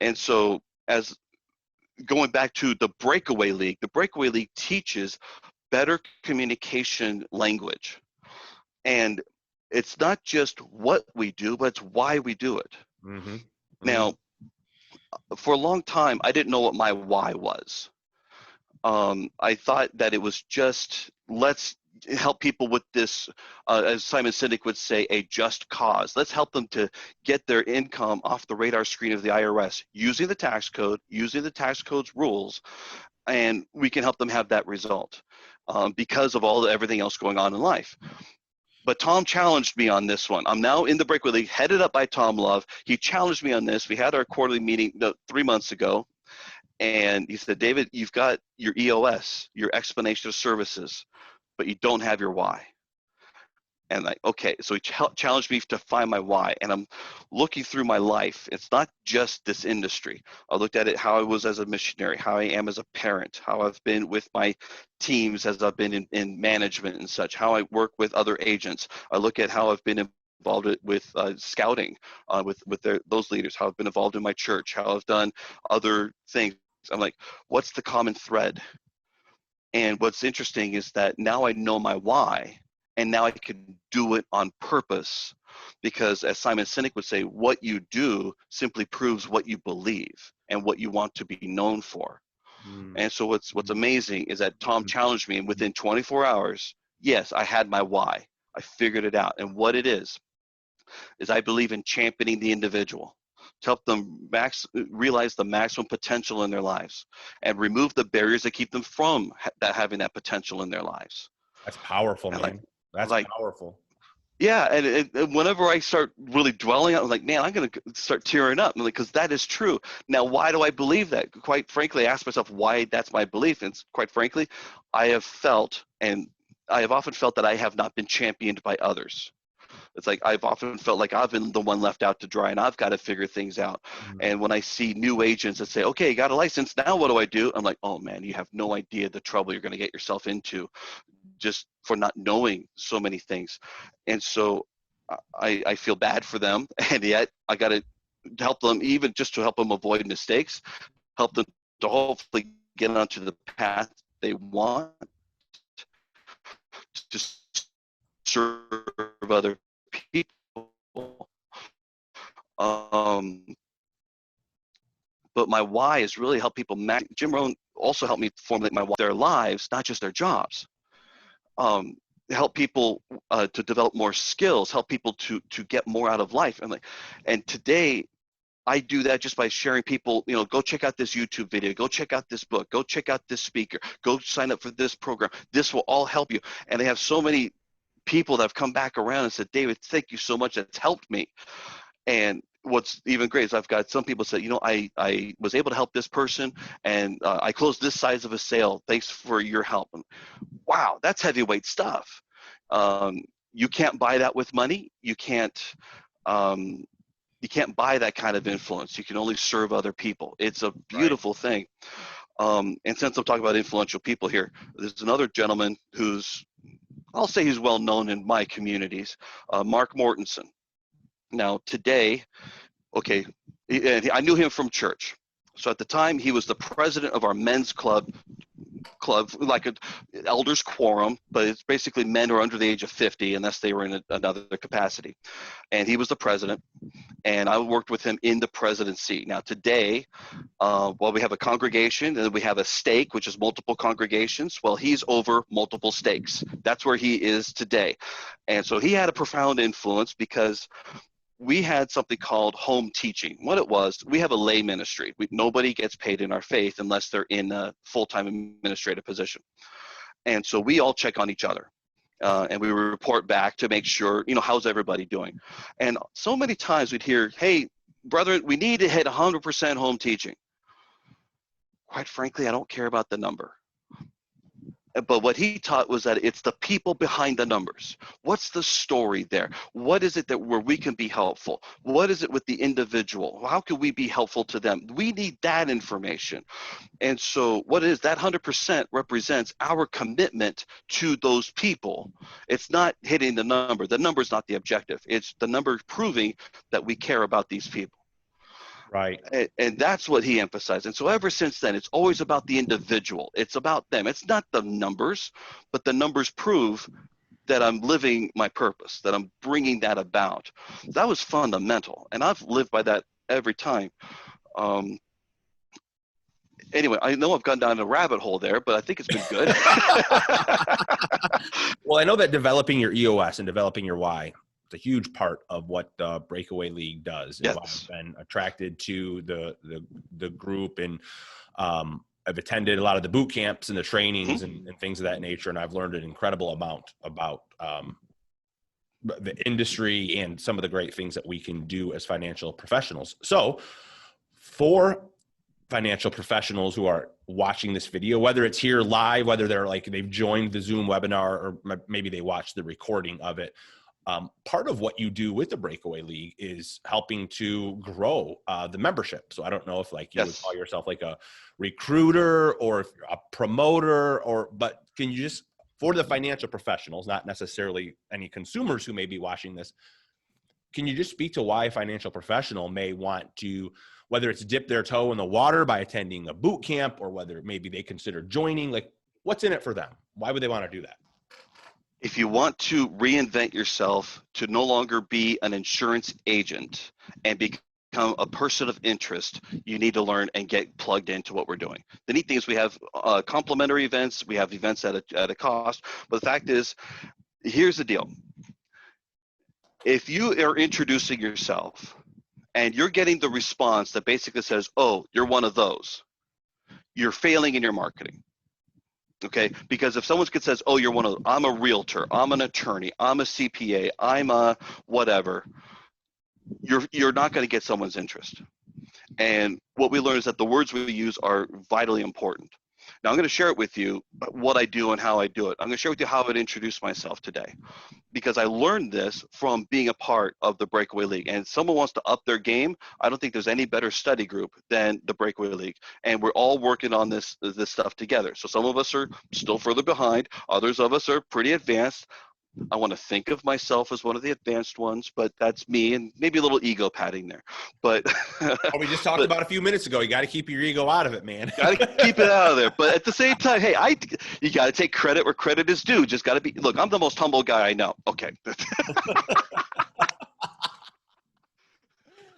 Speaker 2: And so, as going back to the Breakaway League teaches better communication language. And it's not just what we do, but it's why we do it.
Speaker 1: Mm-hmm. Mm-hmm.
Speaker 2: Now, for a long time, I didn't know what my why was. I thought that it was just, let's help people with this, as Simon Sinek would say, a just cause. Let's help them to get their income off the radar screen of the IRS using the tax code, using the tax code's rules, and we can help them have that result because of everything else going on in life. But Tom challenged me on this one. I'm now in the Breakaway League, headed up by Tom Love. He challenged me on this. We had our quarterly meeting 3 months ago. And he said, David, you've got your EOS, your explanation of services, but you don't have your why. And like, okay, so he challenged me to find my why. And I'm looking through my life. It's not just this industry. I looked at it how I was as a missionary, how I am as a parent, how I've been with my teams as I've been in management and such, how I work with other agents. I look at how I've been involved with scouting with those leaders, how I've been involved in my church, how I've done other things. I'm like, what's the common thread? And what's interesting is that now I know my why, and now I can do it on purpose, because as Simon Sinek would say, what you do simply proves what you believe and what you want to be known for. And so what's amazing is that Tom challenged me, and within 24 hours, yes, I had my why. I figured it out. And what it is I believe in championing the individual to help them realize the maximum potential in their lives and remove the barriers that keep them from having that potential in their lives.
Speaker 1: That's powerful, man. That's powerful.
Speaker 2: Yeah, and whenever I start really dwelling on it, I'm like, man, I'm going to start tearing up, because that is true. Now, why do I believe that? Quite frankly, I ask myself why that's my belief. And quite frankly, I have often felt that I have not been championed by others. It's like I've often felt like I've been the one left out to dry, and I've got to figure things out. And when I see new agents that say, okay, you got a license, now what do I do? I'm like, oh man, you have no idea the trouble you're going to get yourself into just for not knowing so many things. And so I feel bad for them, and yet I got to help them, even just to help them avoid mistakes, help them to hopefully get onto the path they want to serve other people. But my why is really help people Jim Rohn also helped me formulate my why, their lives, not just their jobs. Help people to develop more skills, help people to get more out of life. And today I do that just by sharing people, go check out this YouTube video, go check out this book, go check out this speaker, go sign up for this program. This will all help you. And they have so many people that have come back around and said, David, thank you so much. That's helped me. And what's even great is I've got some people say, I was able to help this person, and I closed this size of a sale. Thanks for your help. And wow, that's heavyweight stuff. You can't buy that with money. You can't buy that kind of influence. You can only serve other people. It's a beautiful thing. And since I'm talking about influential people here, there's another gentleman I'll say he's well known in my communities, Mark Mortensen. Now today, okay, I knew him from church. So at the time, he was the president of our men's club, like an elders quorum, but it's basically men who are under the age of 50 unless they were in another capacity. And he was the president, and I worked with him in the presidency. Now today, we have a congregation, and we have a stake, which is multiple congregations. Well, he's over multiple stakes. That's where he is today. And so he had a profound influence because we had something called home teaching. What it was, we have a lay ministry. Nobody gets paid in our faith unless they're in a full-time administrative position. And so we all check on each other. And we report back to make sure, how's everybody doing? And so many times we'd hear, hey, brethren, we need to hit 100% home teaching. Quite frankly, I don't care about the number. But what he taught was that it's the people behind the numbers. What's the story there? What is it where we can be helpful? What is it with the individual? How can we be helpful to them? We need that information. And so what is that 100% represents our commitment to those people. It's not hitting the number. The number is not the objective. It's the number proving that we care about these people.
Speaker 1: Right.
Speaker 2: And that's what he emphasized. And so ever since then, it's always about the individual. It's about them. It's not the numbers, but the numbers prove that I'm living my purpose, that I'm bringing that about. That was fundamental. And I've lived by that every time. Anyway, I know I've gone down a rabbit hole there, but I think it's been good.
Speaker 1: Well, I know that developing your EOS and developing your why, a huge part of what the Breakaway League does. And
Speaker 2: Yes.
Speaker 1: I've been attracted to the group, and I've attended a lot of the boot camps and the trainings and things of that nature. And I've learned an incredible amount about the industry and some of the great things that we can do as financial professionals. So for financial professionals who are watching this video, whether it's here live, whether they've joined the Zoom webinar, or maybe they watch the recording of it, part of what you do with the Breakaway League is helping to grow the membership. So I don't know if you would call yourself like a recruiter or if you're a promoter, but can you just, for the financial professionals, not necessarily any consumers who may be watching this, can you just speak to why a financial professional may want to, whether it's dip their toe in the water by attending a boot camp, or whether maybe they consider joining, what's in it for them? Why would they want to do that?
Speaker 2: If you want to reinvent yourself to no longer be an insurance agent and become a person of interest, you need to learn and get plugged into what we're doing. The neat thing is we have complimentary events. We have events at a cost. But the fact is, here's the deal. If you are introducing yourself and you're getting the response that basically says, oh, you're one of those, you're failing in your marketing. Okay, because if someone says, oh, I'm a realtor, I'm an attorney, I'm a CPA, I'm a whatever, you're not going to get someone's interest. And what we learn is that the words we use are vitally important. Now I'm going to share it with you, what I do and how I do it. I'm going to share with you how I would introduce myself today, because I learned this from being a part of the Breakaway League. And if someone wants to up their game, I don't think there's any better study group than the Breakaway League. And we're all working on this stuff together. So some of us are still further behind. Others of us are pretty advanced. I want to think of myself as one of the advanced ones, but that's me, and maybe a little ego padding there. But
Speaker 1: we just talked about a few minutes ago. You got to keep your ego out of it, man.
Speaker 2: Got to keep it out of there. But at the same time, hey, you got to take credit where credit is due. Just got to be. Look, I'm the most humble guy I know. Okay.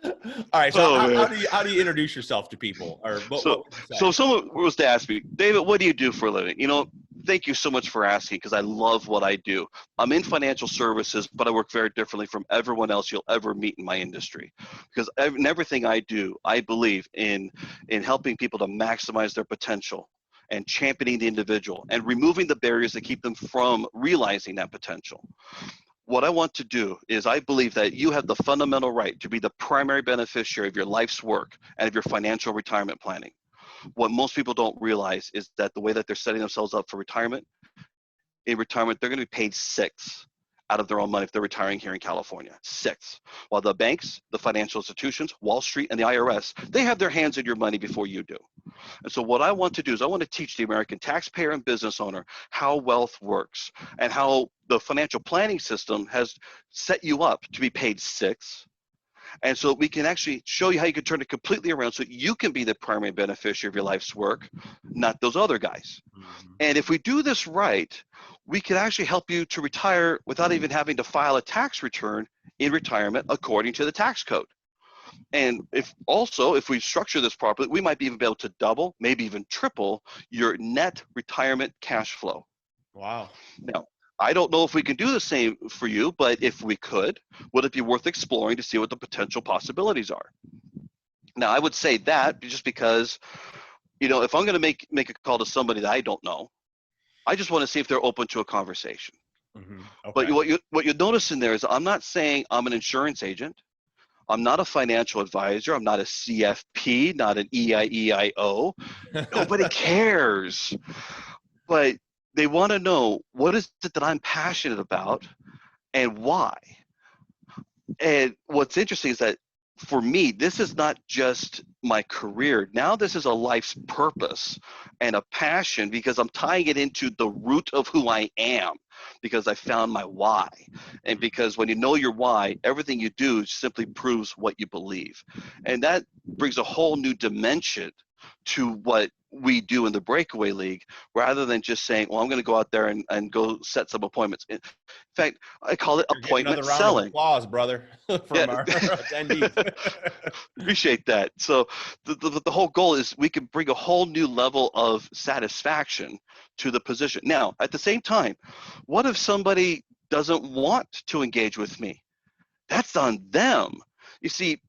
Speaker 1: All right. So how do you introduce yourself to people? Or
Speaker 2: so someone was to ask me, David, what do you do for a living? Thank you so much for asking, because I love what I do. I'm in financial services, but I work very differently from everyone else you'll ever meet in my industry. Because in everything I do, I believe in helping people to maximize their potential and championing the individual and removing the barriers that keep them from realizing that potential. what I want to do is I believe that you have the fundamental right to be the primary beneficiary of your life's work and of your financial retirement planning. What most people don't realize is that the way that they're setting themselves up for retirement, in retirement, they're going to be paid 6 out of their own money if they're retiring here in California. 6. While the banks, the financial institutions, Wall Street, and the IRS, they have their hands in your money before you do. And so what I want to do is I want to teach the American taxpayer and business owner how wealth works and how the financial planning system has set you up to be paid 6. And so we can actually show you how you can turn it completely around so you can be the primary beneficiary of your life's work, not those other guys. And if we do this right, we can actually help you to retire without even having to file a tax return in retirement according to the tax code. And if we structure this properly, we might even be able to double, maybe even triple your net retirement cash flow.
Speaker 1: Wow.
Speaker 2: Now, I don't know if we can do the same for you, but if we could, would it be worth exploring to see what the potential possibilities are? Now, I would say that just because, if I'm going to make a call to somebody that I don't know, I just want to see if they're open to a conversation.
Speaker 1: Mm-hmm. Okay.
Speaker 2: But what you'll notice in there is I'm not saying I'm an insurance agent. I'm not a financial advisor. I'm not a CFP, not an EIEIO. Nobody cares. But they want to know, what is it that I'm passionate about and why? And what's interesting is that for me, this is not just my career. Now this is a life's purpose and a passion because I'm tying it into the root of who I am, because I found my why. And because when you know your why, everything you do simply proves what you believe. And that brings a whole new dimension to what we do in the Breakaway League, rather than just saying, well, I'm going to go out there and go set some appointments. In fact, I call it appointment
Speaker 1: another round
Speaker 2: selling.
Speaker 1: Of applause, brother, from our attendees.
Speaker 2: Appreciate that. So the whole goal is we can bring a whole new level of satisfaction to the position. Now, at the same time, what if somebody doesn't want to engage with me? That's on them. You see,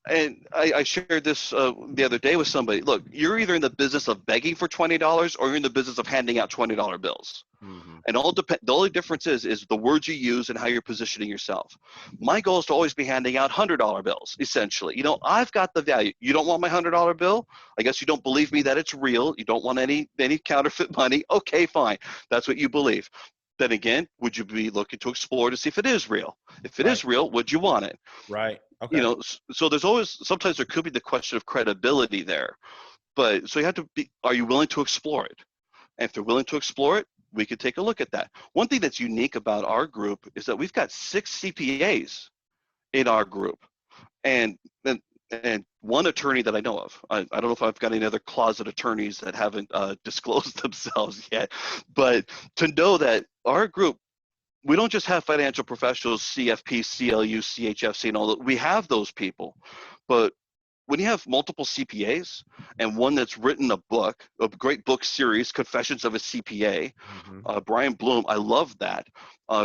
Speaker 2: and I shared this the other day with somebody. Look, you're either in the business of begging for $20 or you're in the business of handing out $20 bills. Mm-hmm. And the only difference is the words you use and how you're positioning yourself. My goal is to always be handing out $100 bills, essentially. I've got the value. You don't want my $100 bill? I guess you don't believe me that it's real. You don't want any counterfeit money. Okay, fine. That's what you believe. Then again, would you be looking to explore to see if it is real? If it is real, would you want it?
Speaker 1: Right. Okay.
Speaker 2: So sometimes there could be the question of credibility there. But so you have to be, are you willing to explore it? And if they're willing to explore it, we could take a look at that. One thing that's unique about our group is that we've got 6 CPAs in our group. And one attorney that I know of. I don't know if I've got any other closet attorneys that haven't disclosed themselves yet. But to know that our group, we don't just have financial professionals, CFP, CLU, CHFC, and all that. We have those people. But when you have multiple CPAs and one that's written a great book series, Confessions of a CPA, Brian Bloom, I love that.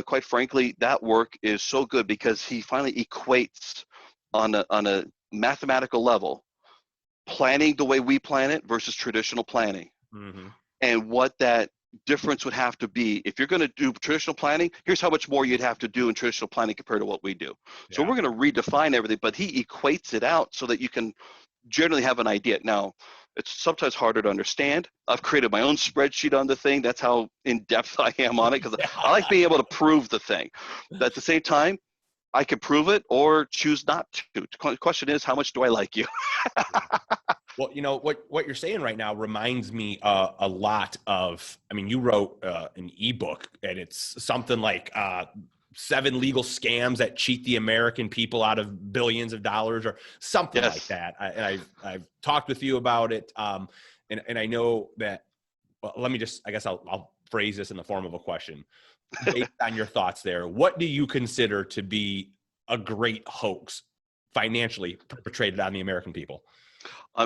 Speaker 2: Quite frankly, that work is so good because he finally equates on a mathematical level planning the way we plan it versus traditional planning. Mm-hmm. And what that difference would have to be. If you're going to do traditional planning, here's how much more you'd have to do in traditional planning compared to what we do. Yeah. So we're going to redefine everything, but he equates it out so that you can generally have an idea. Now, it's sometimes harder to understand. I've created my own spreadsheet on the thing. That's how in-depth I am on it, because I like being able to prove the thing. But at the same time, I can prove it or choose not to. The question is, how much do I like you?
Speaker 1: Well, what you're saying right now reminds me a lot of, you wrote an ebook, and it's something like 7 legal scams that cheat the American people out of billions of dollars or something like that. I've talked with you about it. And I know that, well, let me just, I guess I'll phrase this in the form of a question. Based on your thoughts there, what do you consider to be a great hoax financially perpetrated on the American people?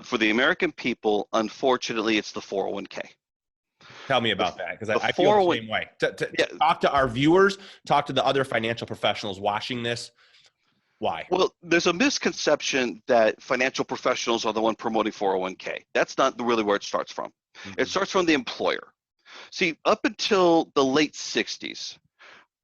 Speaker 2: For the American people, unfortunately, it's the 401k.
Speaker 1: Tell me about that, because I feel the same way. Talk to our viewers, talk to the other financial professionals watching this. Why?
Speaker 2: Well, there's a misconception that financial professionals are the one promoting 401k. That's not really where it starts from. Mm-hmm. It starts from the employer. See, up until the late 60s,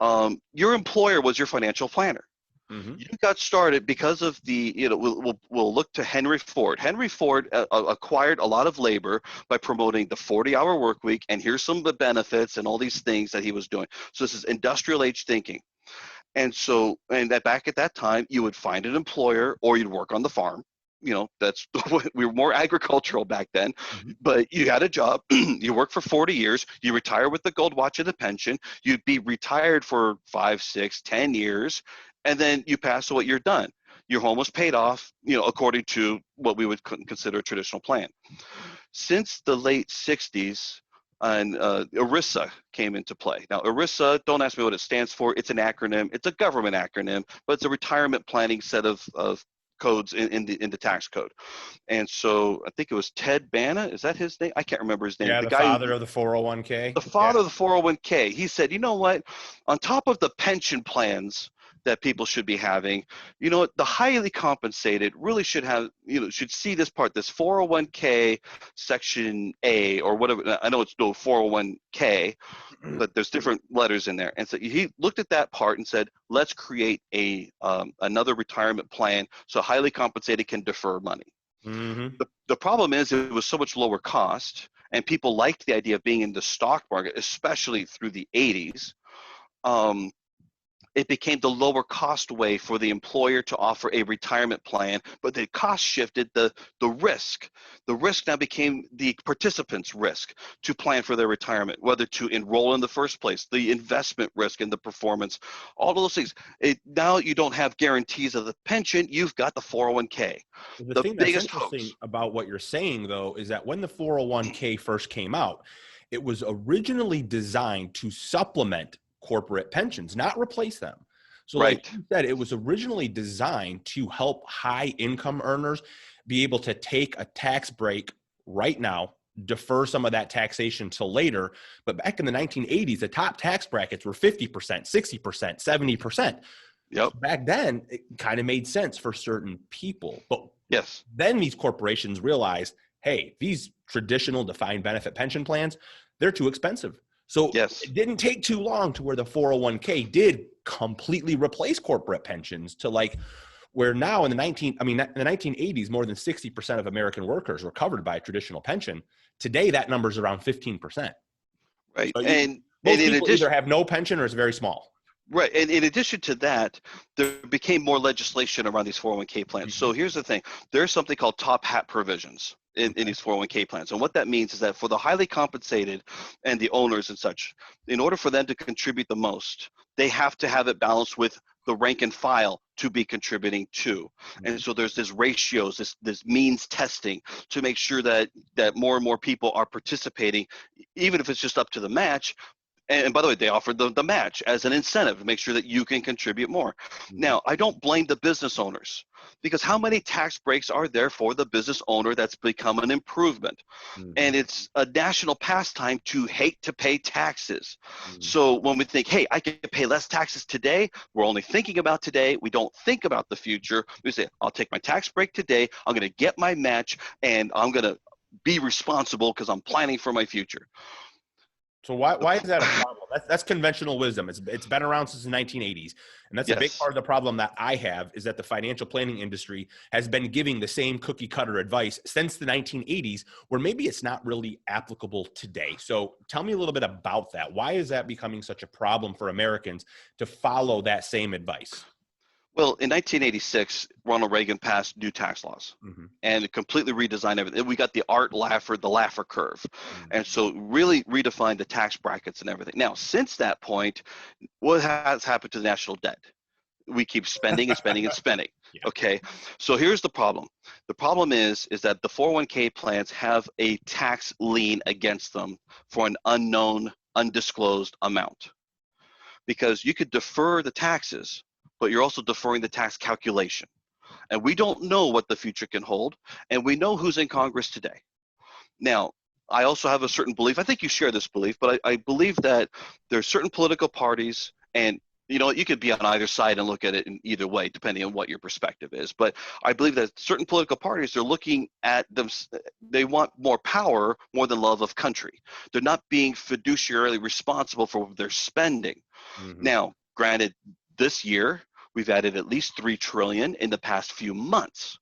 Speaker 2: your employer was your financial planner.
Speaker 1: Mm-hmm.
Speaker 2: You got started because of the, we'll look to Henry Ford. Henry Ford acquired a lot of labor by promoting the 40-hour work week, and here's some of the benefits and all these things that he was doing. So this is industrial age thinking. And so, and that back at that time, you would find an employer or you'd work on the farm. That's we were more agricultural back then,
Speaker 1: Mm-hmm.
Speaker 2: but you had a job, you work for 40 years, you retire with the gold watch and the pension, you'd be retired for 5, 6, 10 years, and then you pass away, you're done. Your home was paid off, according to what we would consider a traditional plan. Since the late 60s, and ERISA came into play. Now, ERISA, don't ask me what it stands for. It's an acronym. It's a government acronym, but it's a retirement planning set of codes in the tax code. And so I think it was Ted Bana. Is that his name? I can't remember his name.
Speaker 1: Yeah,
Speaker 2: The
Speaker 1: the
Speaker 2: guy
Speaker 1: father of the 401k.
Speaker 2: the father of the 401k. He said, you know what? On top of the pension plans that people should be having, the highly compensated really should have, should see this part, this 401k section A or whatever. I know it's no 401k, but there's different letters in there. And so he looked at that part and said, let's create another retirement plan so highly compensated can defer money.
Speaker 1: Mm-hmm.
Speaker 2: The problem is it was so much lower cost, and people liked the idea of being in the stock market, especially through the 80s. It became the lower cost way for the employer to offer a retirement plan, but the cost shifted the risk. The risk now became the participant's risk to plan for their retirement, whether to enroll in the first place, the investment risk and the performance, all of those things. Now you don't have guarantees of the pension, you've got the 401k.
Speaker 1: The
Speaker 2: The
Speaker 1: thing that's
Speaker 2: biggest
Speaker 1: interesting
Speaker 2: hoax.
Speaker 1: about what you're saying, though, is that when the 401k first came out, it was originally designed to supplement corporate pensions, not replace them. So like
Speaker 2: Right.
Speaker 1: you said, it was originally designed to help high income earners be able to take a tax break right now, defer some of that taxation till later. But back in the 1980s, the top tax brackets were 50%, 60%, 70%.
Speaker 2: Yep.
Speaker 1: So back then, it kind of made sense for certain people. But
Speaker 2: Yes.
Speaker 1: then these corporations realized, hey, these traditional defined benefit pension plans, they're too expensive. So
Speaker 2: Yes.
Speaker 1: it didn't take too long to where the 401k did completely replace corporate pensions to like where now in the 1980s, more than 60% of American workers were covered by a traditional pension. Today, that number is around 15%.
Speaker 2: Right.
Speaker 1: So
Speaker 2: And
Speaker 1: most
Speaker 2: in
Speaker 1: people either
Speaker 2: addition,
Speaker 1: have no pension or it's very small.
Speaker 2: right. And in addition to that, there became more legislation around these 401k plans.
Speaker 1: Mm-hmm.
Speaker 2: So here's the thing. There's something called top hat provisions in these 401k plans. And what that means is that for the highly compensated and the owners and such, in order for them to contribute the most, they have to have it balanced with the rank and file to be contributing to.
Speaker 1: Mm-hmm.
Speaker 2: And so there's this ratios, this means testing to make sure that more and more people are participating, even if it's just up to the match. And by the way, they offered the match as an incentive to make sure that you can contribute more.
Speaker 1: Mm-hmm.
Speaker 2: Now, I don't blame the business owners, because how many tax breaks are there for the business owner that's become an improvement?
Speaker 1: Mm-hmm.
Speaker 2: And it's a national pastime to hate to pay taxes.
Speaker 1: Mm-hmm.
Speaker 2: So when we think, hey, I can pay less taxes today, we're only thinking about today. We don't think about the future. We say, I'll take my tax break today. I'm going to get my match, and I'm going to be responsible because I'm planning for my future.
Speaker 1: So why is that a problem? That's conventional wisdom. It's been around since the 1980s. And that's a big
Speaker 2: Yes.
Speaker 1: part of the problem that I have is that the financial planning industry has been giving the same cookie cutter advice since the 1980s, where maybe it's not really applicable today. So tell me a little bit about that. Why is that becoming such a problem for Americans to follow that same advice?
Speaker 2: Well, in 1986, Ronald Reagan passed new tax laws
Speaker 1: Mm-hmm.
Speaker 2: and it completely redesigned everything. We got the Laffer curve.
Speaker 1: Mm-hmm.
Speaker 2: And so really redefined the tax brackets and everything. Now, since that point, what has happened to the national debt? We keep spending and spending and spending.
Speaker 1: Yeah.
Speaker 2: Okay. So here's the problem. The problem is that the 401k plans have a tax lien against them for an unknown, undisclosed amount. Because you could defer the taxes, but you're also deferring the tax calculation. And we don't know what the future can hold, and we know who's in Congress today. Now, I also have a certain belief, I think you share this belief, but I believe that there are certain political parties and you know, you could be on either side and look at it in either way, depending on what your perspective is. But I believe that certain political parties are looking at them, they want more power more than love of country. They're not being fiduciarily responsible for their spending.
Speaker 1: Hmm.
Speaker 2: Now, granted, this year we've added at least 3 trillion in the past few months.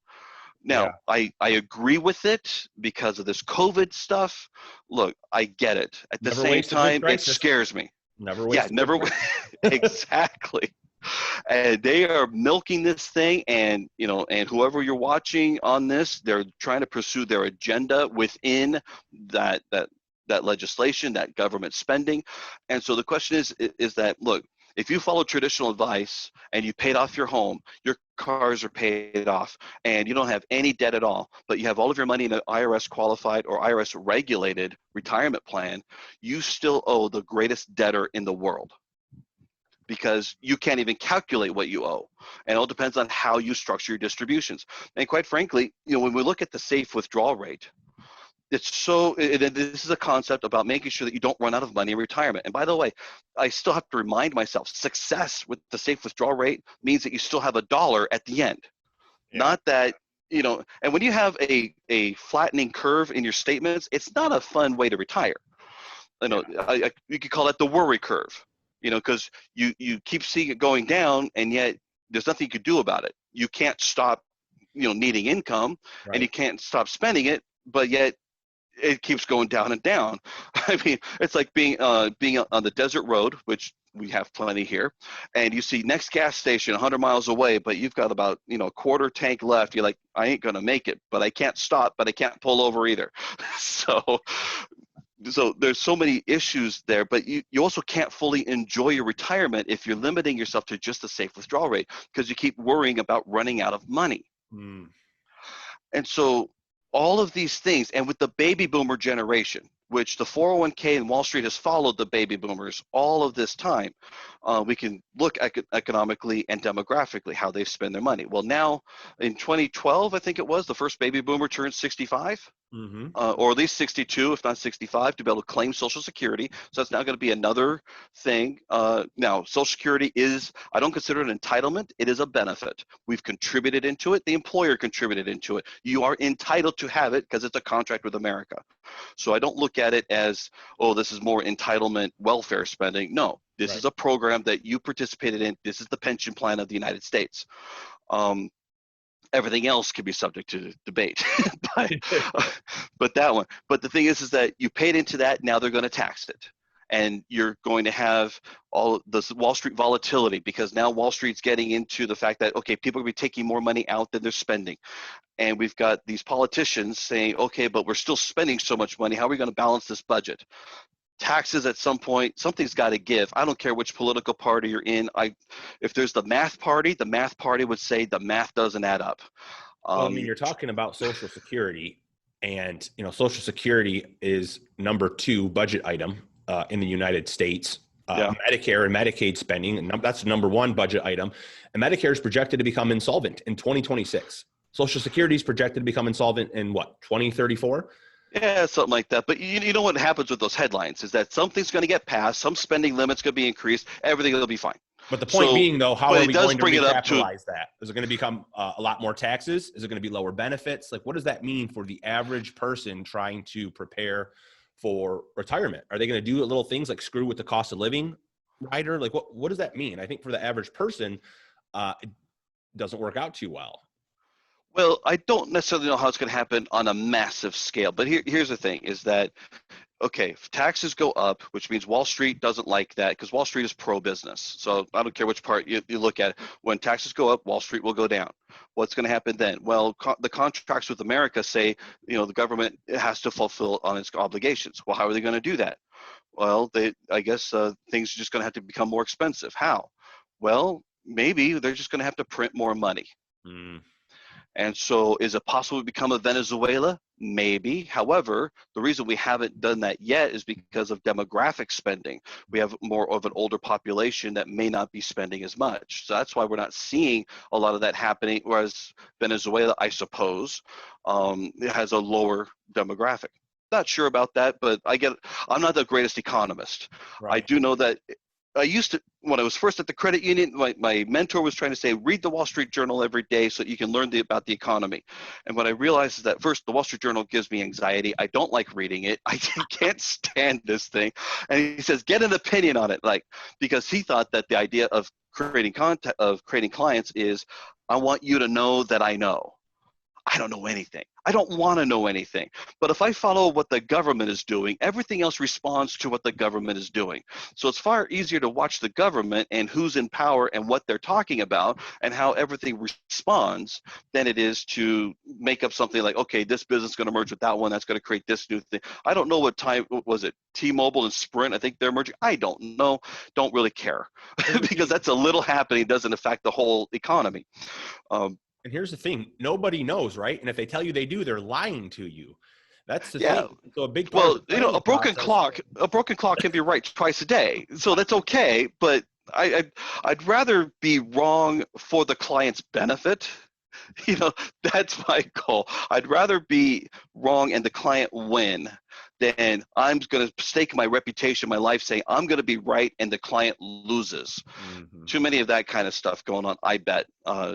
Speaker 1: Yeah.
Speaker 2: Now, I agree with it because of this COVID stuff. Look, I get it. At the
Speaker 1: Never
Speaker 2: same
Speaker 1: waste a good
Speaker 2: time, it
Speaker 1: crisis.
Speaker 2: scares me.
Speaker 1: Never
Speaker 2: Yeah,
Speaker 1: waste a good
Speaker 2: never.
Speaker 1: crisis.
Speaker 2: Exactly. And they are milking this thing, and you know, and whoever you're watching on this, they're trying to pursue their agenda within that legislation, that government spending. And so the question is that, look, if you follow traditional advice and you paid off your home, your cars are paid off, and you don't have any debt at all, but you have all of your money in an IRS qualified or IRS regulated retirement plan, you still owe the greatest debtor in the world, because you can't even calculate what you owe. And it all depends on how you structure your distributions. And quite frankly, you know, when we look at the safe withdrawal rate, this is a concept about making sure that you don't run out of money in retirement. And by the way, I still have to remind myself, success with the safe withdrawal rate means that you still have a dollar at the end.
Speaker 1: Yeah.
Speaker 2: Not that, you know, and when you have a flattening curve in your statements, it's not a fun way to retire. You know, you could call that the worry curve, you know, because you keep seeing it going down, and yet there's nothing you could do about it. You can't stop, you know, needing income, and you
Speaker 1: Right.
Speaker 2: can't stop spending it, but yet it keeps going down and down. I mean, it's like being on the desert road, which we have plenty here, and you see next gas station 100 miles away, but you've got about, you know, a quarter tank left. You're like, I ain't gonna make it, but I can't stop, but I can't pull over either. So there's so many issues there, but you also can't fully enjoy your retirement if you're limiting yourself to just a safe withdrawal rate, because you keep worrying about running out of money.
Speaker 1: Mm.
Speaker 2: And so all of these things, and with the baby boomer generation, which the 401k and Wall Street has followed the baby boomers all of this time, we can look economically and demographically how they spend their money. Well, now in 2012, I think it was, the first baby boomer turned 65.
Speaker 1: Hmm.
Speaker 2: Or at least 62, if not 65, to be able to claim Social Security. So that's now going to be another thing. Now, Social Security is, I don't consider it an entitlement. It is a benefit. We've contributed into it. The employer contributed into it. You are entitled to have it because it's a contract with America. So I don't look at it as, oh, this is more entitlement welfare spending. No, this
Speaker 1: Right.
Speaker 2: is a program that you participated in. This is the pension plan of the United States. Um, Everything else can be subject to debate, but but that one. But the thing is that you paid into that. Now they're going to tax it, and you're going to have all this Wall Street volatility, because now Wall Street's getting into the fact that, okay, people are going to be taking more money out than they're spending, and we've got these politicians saying, okay, but we're still spending so much money. How are we going to balance this budget? Taxes at some point, something's got to give. I don't care which political party you're in. If there's the math party would say the math doesn't add up.
Speaker 1: Well, I mean, you're talking about Social Security, and you know, Social Security is number 2 budget item in the United States.
Speaker 2: Yeah.
Speaker 1: Medicare and Medicaid spending, and that's the number 1 budget item. And Medicare is projected to become insolvent in 2026. Social Security is projected to become insolvent in what, 2034?
Speaker 2: Yeah, something like that. But you know what happens with those headlines is that something's going to get passed, some spending limits going to be increased, everything will be fine.
Speaker 1: But the point
Speaker 2: So,
Speaker 1: being, though, how
Speaker 2: but
Speaker 1: are
Speaker 2: it
Speaker 1: we
Speaker 2: does
Speaker 1: going to
Speaker 2: bring it up to,
Speaker 1: recapitalize that? Is it going to become a lot more taxes? Is it going to be lower benefits? Like, what does that mean for the average person trying to prepare for retirement? Are they going to do little things like screw with the cost of living rider? Like, what does that mean? I think for the average person, it doesn't work out too well.
Speaker 2: well, I don't necessarily know how it's going to happen on a massive scale. But here's the thing is that, okay, if taxes go up, which means Wall Street doesn't like that, because Wall Street is pro-business. So I don't care which part you look at. When taxes go up, Wall Street will go down. What's going to happen then? Well, the contracts with America say, you know, the government has to fulfill on its obligations. Well, how are they going to do that? Well, I guess things are just going to have to become more expensive. How? Well, maybe they're just going to have to print more money.
Speaker 1: Mm.
Speaker 2: And so is it possible to become a Venezuela? Maybe. However, the reason we haven't done that yet is because of demographic spending. We have more of an older population that may not be spending as much. So that's why we're not seeing a lot of that happening, whereas Venezuela, I suppose, has a lower demographic. Not sure about that, but I'm not the greatest economist. I
Speaker 1: Right.
Speaker 2: do know that I used to, when I was first at the credit union, my mentor was trying to say, read the Wall Street Journal every day so you can learn about the economy. And what I realized is that first, the Wall Street Journal gives me anxiety. I don't like reading it. I can't stand this thing. And he says, get an opinion on it. Like, because he thought that the idea of creating content, of creating clients is, I want you to know that I know. I don't know anything. I don't want to know anything. But if I follow what the government is doing, everything else responds to what the government is doing. So it's far easier to watch the government and who's in power and what they're talking about and how everything responds than it is to make up something like, okay, this business is going to merge with that one. That's going to create this new thing. I don't know what time was it. T-Mobile and Sprint, I think they're merging. I don't know. Don't really care because that's a little happening. Doesn't affect the whole economy.
Speaker 1: And here's the thing, nobody knows, right? And if they tell you they do, they're lying to you. That's the
Speaker 2: Yeah.
Speaker 1: thing. So a big part
Speaker 2: Well,
Speaker 1: of the
Speaker 2: a broken clock can be right twice a day. So that's okay. But I'd rather be wrong for the client's benefit. That's my goal. I'd rather be wrong and the client win than I'm going to stake my reputation, my life saying I'm going to be right and the client loses.
Speaker 1: Mm-hmm.
Speaker 2: Too many of that kind of stuff going on, I bet,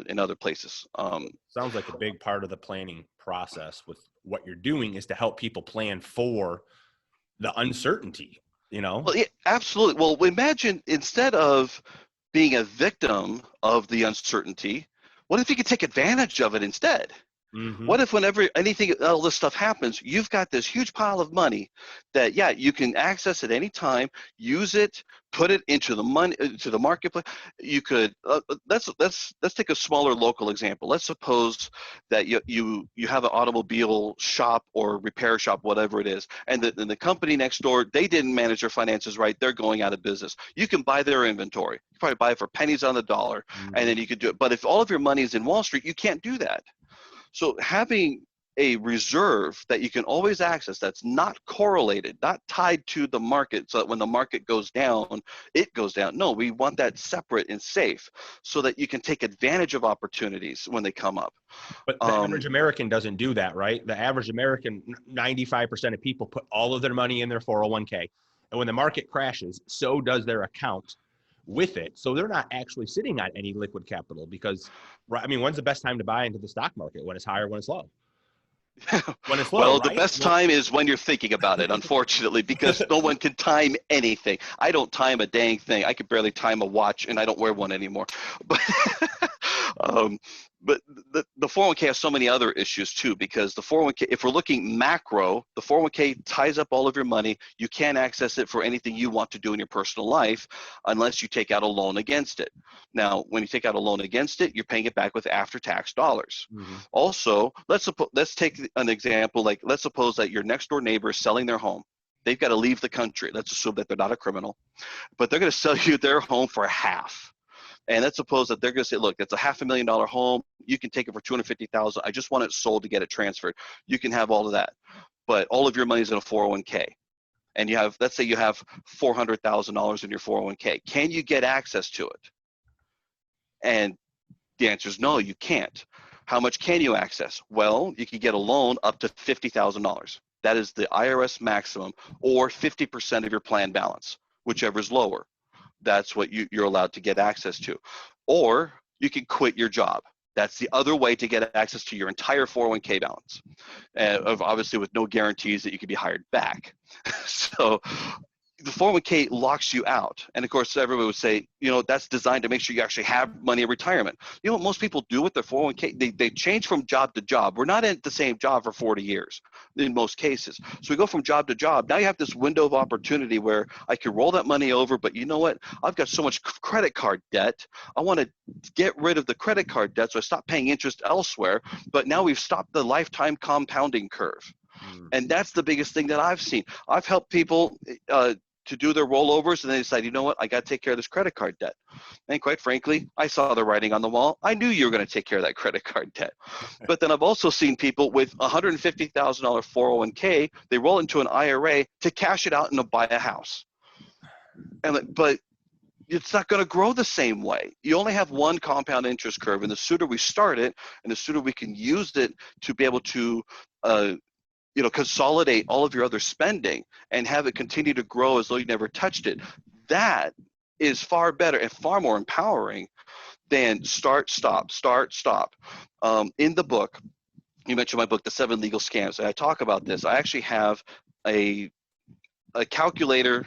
Speaker 2: in other places.
Speaker 1: Sounds like a big part of the planning process with what you're doing is to help people plan for the uncertainty,
Speaker 2: Well, yeah, absolutely. Well, imagine instead of being a victim of the uncertainty, what if you could take advantage of it instead?
Speaker 1: Mm-hmm.
Speaker 2: What if whenever all this stuff happens, you've got this huge pile of money that, yeah, you can access at any time, use it, put it into the money, to the marketplace. You could, let's take a smaller local example. Let's suppose that you have an automobile shop or repair shop, whatever it is, and the company next door, they didn't manage their finances right. They're going out of business. You can buy their inventory. You probably buy it for pennies on the dollar,
Speaker 1: Mm-hmm.
Speaker 2: and then you could do it. But if all of your money is in Wall Street, you can't do that. So having a reserve that you can always access that's not correlated, not tied to the market so that when the market goes down, it goes down. No, we want that separate and safe so that you can take advantage of opportunities when they come up.
Speaker 1: But the average American doesn't do that, right? The average American, 95% of people put all of their money in their 401k. And when the market crashes, so does their account with it. So they're not actually sitting on any liquid capital because, I mean, when's the best time to buy into the stock market? When it's high or when it's low? When it's low,
Speaker 2: well,
Speaker 1: right?
Speaker 2: The best time is when you're thinking about it, unfortunately, because no one can time anything. I don't time a dang thing. I could barely time a watch, and I don't wear one anymore. But but the 401k has so many other issues too, because the 401k, if we're looking macro, the 401k ties up all of your money. You can't access it for anything you want to do in your personal life unless you take out a loan against it. Now, when you take out a loan against it, you're paying it back with after-tax dollars.
Speaker 1: Mm-hmm.
Speaker 2: Also, let's take an example. Like, let's suppose that your next door neighbor is selling their home. They've got to leave the country. Let's assume that they're not a criminal, but they're going to sell you their home for half. And let's suppose that they're going to say, look, it's a $500,000 home. You can take it for $250,000. I just want it sold to get it transferred. You can have all of that, but all of your money is in a 401k. And you have, let's say you have $400,000 in your 401k. Can you get access to it? And the answer is no, you can't. How much can you access? Well, you can get a loan up to $50,000. That is the IRS maximum, or 50% of your plan balance, whichever is lower. That's what you're allowed to get access to. Or you can quit your job. That's the other way to get access to your entire 401k balance, obviously with no guarantees that you can be hired back. So the 401k locks you out. And of course, everyone would say, that's designed to make sure you actually have money in retirement. You know what most people do with their 401k? They change from job to job. We're not in the same job for 40 years in most cases. So we go from job to job. Now you have this window of opportunity where I can roll that money over, but you know what? I've got so much credit card debt. I want to get rid of the credit card debt so I stop paying interest elsewhere. But now we've stopped the lifetime compounding curve. And that's the biggest thing that I've seen. I've helped people to do their rollovers, and they decide, you know what, I got to take care of this credit card debt. And quite frankly, I saw the writing on the wall. I knew you were going to take care of that credit card debt. But then I've also seen people with $150,000 401k, they roll into an IRA to cash it out and to buy a house. But it's not going to grow the same way. You only have one compound interest curve, and the sooner we start it, and the sooner we can use it to be able to consolidate all of your other spending and have it continue to grow as though you never touched it. That is far better and far more empowering than start, stop, start, stop. In the book, you mentioned my book, The 7 Legal Scams, and I talk about this. I actually have a calculator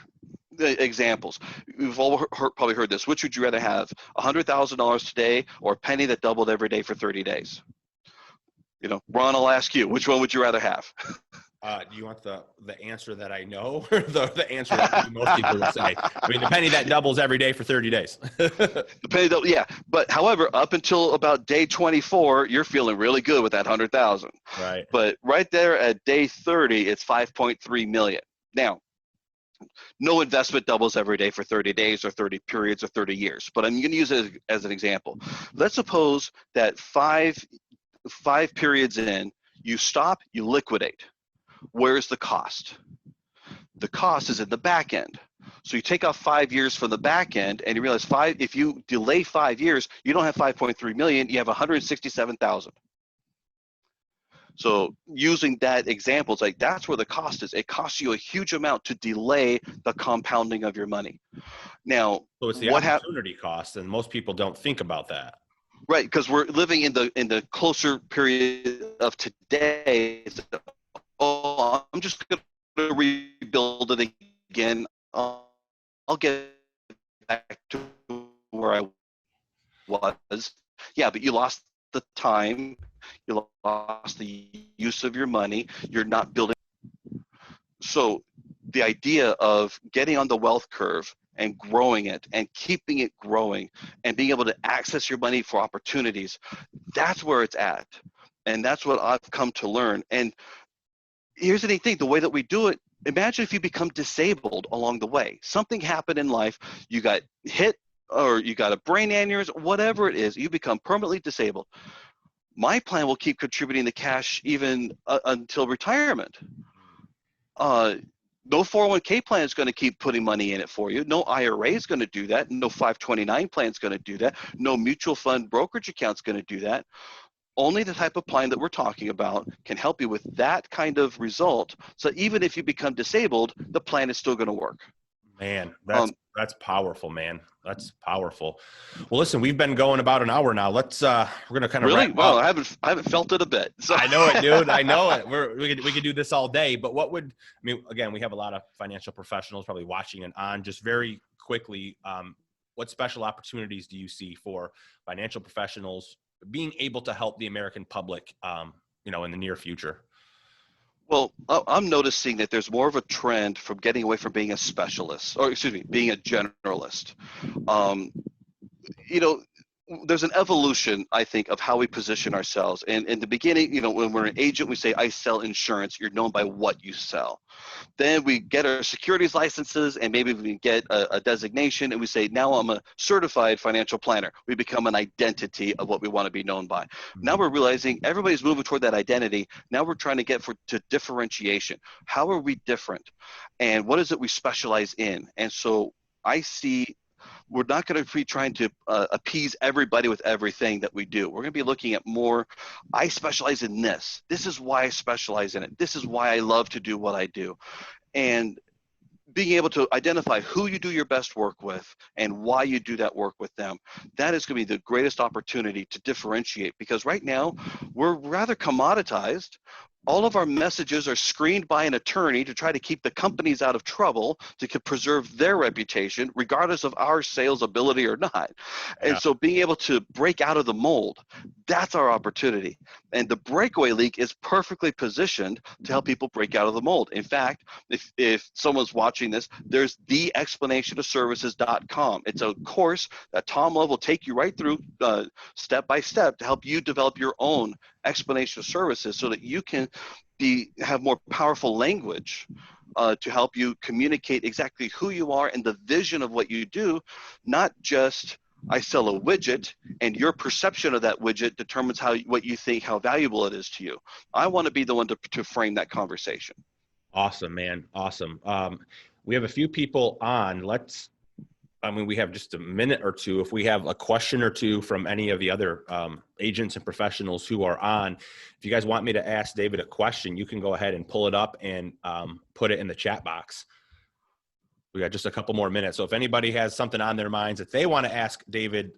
Speaker 2: examples. You've all probably heard this. Which would you rather have, $100,000 today or a penny that doubled every day for 30 days? You know, Ron, I'll ask you, which one would you rather have?
Speaker 1: Do you want the answer that I know, or the answer that most people would say? I mean, the penny that doubles every day for 30 days.
Speaker 2: The penny double, yeah. But however, up until about day 24, you're feeling really good with that 100,000.
Speaker 1: Right.
Speaker 2: But right there at day 30, it's 5.3 million. Now, no investment doubles every day for 30 days or 30 periods or 30 years. But I'm going to use it as an example. Let's suppose that five periods in, you stop, you liquidate. Where's the cost? The cost is in the back end. So you take off 5 years from the back end, and you realize if you delay 5 years, you don't have 5.3 million, you have 167,000. So using that example, it's like that's where the cost is. It costs you a huge amount to delay the compounding of your money. Now,
Speaker 1: so it's the opportunity cost, and most people don't think about that.
Speaker 2: Right, because we're living in the closer period of today. Oh, I'm just going to rebuild it again. I'll get back to where I was. Yeah, but you lost the time. You lost the use of your money. You're not building. So the idea of getting on the wealth curve and growing it and keeping it growing and being able to access your money for opportunities, that's where it's at. And that's what I've come to learn. And here's the neat thing, the way that we do it, imagine if you become disabled along the way. Something happened in life, you got hit or you got a brain aneurysm, whatever it is, you become permanently disabled. My plan will keep contributing the cash even until retirement. No 401k plan is going to keep putting money in it for you. No IRA is going to do that. No 529 plan is going to do that. No mutual fund brokerage account is going to do that. Only the type of plan that we're talking about can help you with that kind of result. So even if you become disabled, the plan is still going to work.
Speaker 1: Man, that's powerful, man. That's powerful. Well, listen, we've been going about an hour now. Let's we're gonna kind of
Speaker 2: really.
Speaker 1: Wrap
Speaker 2: well,
Speaker 1: up.
Speaker 2: I haven't felt it a bit. So.
Speaker 1: I know it, dude. I know it. We could do this all day. But again, we have a lot of financial professionals probably watching and on. Just very quickly, what special opportunities do you see for financial professionals being able to help the American public, in the near future?
Speaker 2: Well, I'm noticing that there's more of a trend from getting away from being a specialist, or being a generalist. There's an evolution, I think, of how we position ourselves. And in the beginning, when we're an agent, we say, I sell insurance. You're known by what you sell. Then we get our securities licenses, and maybe we get a designation, and we say, now I'm a certified financial planner. We become an identity of what we want to be known by. Now we're realizing everybody's moving toward that identity. Now we're trying to get to differentiation. How are we different? And what is it we specialize in? And so I see we're not going to be trying to appease everybody with everything that we do. We're going to be looking at more, I specialize in this. This is why I specialize in it. This is why I love to do what I do. And being able to identify who you do your best work with and why you do that work with them, that is going to be the greatest opportunity to differentiate, because right now we're rather commoditized. All of our messages are screened by an attorney to try to keep the companies out of trouble, to preserve their reputation, regardless of our sales ability or not. Yeah. And so being able to break out of the mold, that's our opportunity. And the Breakaway League is perfectly positioned to help people break out of the mold. In fact, if someone's watching this, there's theexplanationofservices.com. It's a course that Tom Love will take you right through step by step to help you develop your own explanation of services, so that you can have more powerful language to help you communicate exactly who you are and the vision of what you do, not just I sell a widget and your perception of that widget determines what you think, how valuable it is to you. I want to be the one to frame that conversation.
Speaker 1: Awesome, man. Awesome. We have a few people on. We have just a minute or two. If we have a question or two from any of the other agents and professionals who are on, if you guys want me to ask David a question, you can go ahead and pull it up and put it in the chat box. We got just a couple more minutes. So if anybody has something on their minds that they want to ask David,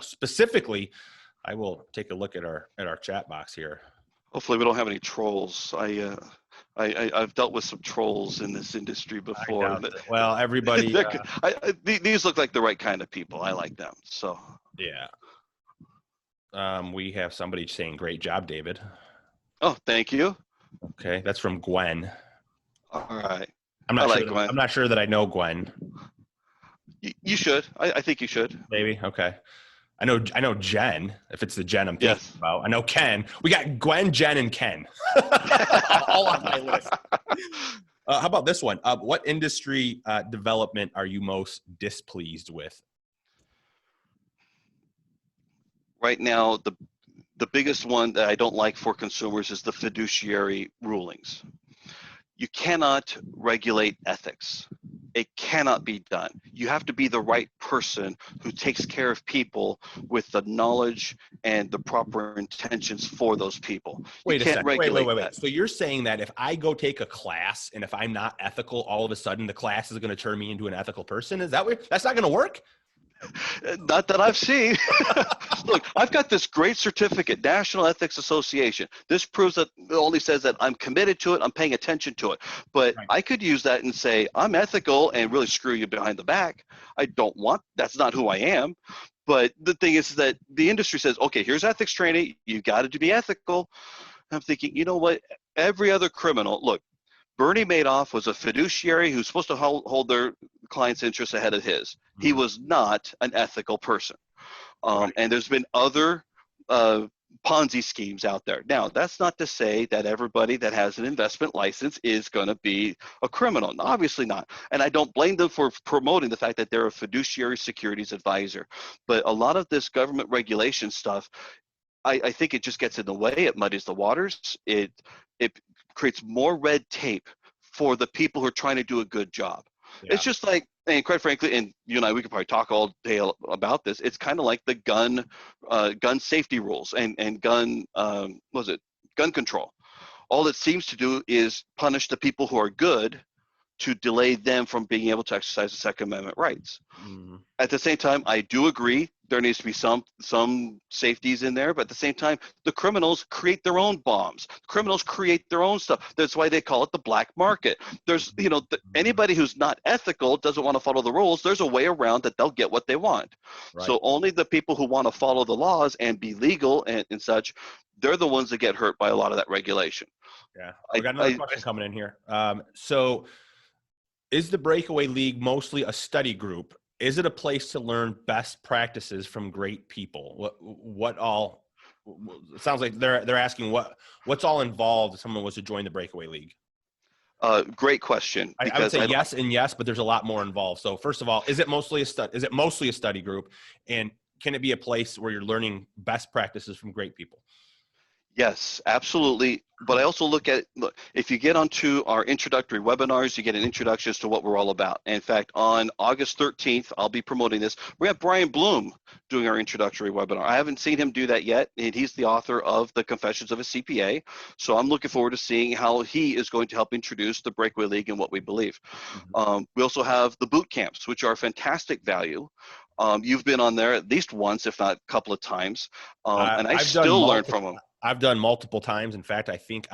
Speaker 1: specifically, I will take a look at our chat box here.
Speaker 2: Hopefully we don't have any trolls. I've dealt with some trolls in this industry before.
Speaker 1: Well, everybody.
Speaker 2: These look like the right kind of people. I like them. So
Speaker 1: yeah. We have somebody saying, "Great job, David."
Speaker 2: Oh, thank you.
Speaker 1: Okay, that's from Gwen.
Speaker 2: All right.
Speaker 1: I'm not sure that I know Gwen.
Speaker 2: You should. I think you should.
Speaker 1: Maybe. Okay. I know Jen, if it's the Jen I'm thinking about. I know Ken. We got Gwen, Jen, and Ken. All on my list. How about this one? What industry development are you most displeased with?
Speaker 2: Right now, the biggest one that I don't like for consumers is the fiduciary rulings. You cannot regulate ethics. It cannot be done. You have to be the right person who takes care of people with the knowledge and the proper intentions for those people.
Speaker 1: Wait a second. Wait. So you're saying that if I go take a class and if I'm not ethical, all of a sudden the class is going to turn me into an ethical person? Is that that's not going to work?
Speaker 2: Not that I've seen. Look, I've got this great certificate, National Ethics Association. This proves that it only says that I'm committed to it, I'm paying attention to it. But right. I could use that and say, I'm ethical and really screw you behind the back. That's not who I am. But the thing is that the industry says, okay, here's ethics training. You got to be ethical. I'm thinking, you know what? Every other criminal, look, Bernie Madoff was a fiduciary who's supposed to hold their client's interests ahead of his. Mm-hmm. He was not an ethical person. Right. And there's been other Ponzi schemes out there. Now, that's not to say that everybody that has an investment license is going to be a criminal. Obviously not. And I don't blame them for promoting the fact that they're a fiduciary securities advisor. But a lot of this government regulation stuff, I think it just gets in the way. It muddies the waters. It creates more red tape for the people who are trying to do a good job. Yeah. It's just like, and quite frankly, and you and I, we could probably talk all day about this. It's kind of like the gun safety rules and gun control. All it seems to do is punish the people who are good to delay them from being able to exercise the Second Amendment rights. Mm-hmm. At the same time, I do agree there needs to be some safeties in there, but at the same time, the criminals create their own bombs. Criminals create their own stuff. That's why they call it the black market. There's, anybody who's not ethical, doesn't want to follow the rules, there's a way around that they'll get what they want. Right. So only the people who want to follow the laws and be legal and such, they're the ones that get hurt by a lot of that regulation.
Speaker 1: Yeah, we got another question coming in here. So is the Breakaway League mostly a study group? Is it a place to learn best practices from great people? What all? It sounds like they're asking what's all involved if someone was to join the Breakaway League.
Speaker 2: Great question.
Speaker 1: I would say yes and yes, but there's a lot more involved. So first of all, is it mostly a study group, and can it be a place where you're learning best practices from great people?
Speaker 2: Yes, absolutely. But I also look, if you get onto our introductory webinars, you get an introduction as to what we're all about. And in fact, on August 13th, I'll be promoting this. We have Brian Bloom doing our introductory webinar. I haven't seen him do that yet, and he's the author of The Confessions of a CPA. So I'm looking forward to seeing how he is going to help introduce the Breakaway League and what we believe. Mm-hmm. We also have the boot camps, which are fantastic value. You've been on there at least once, if not a couple of times, and I've still learn from them.
Speaker 1: I've done multiple times. In fact, I think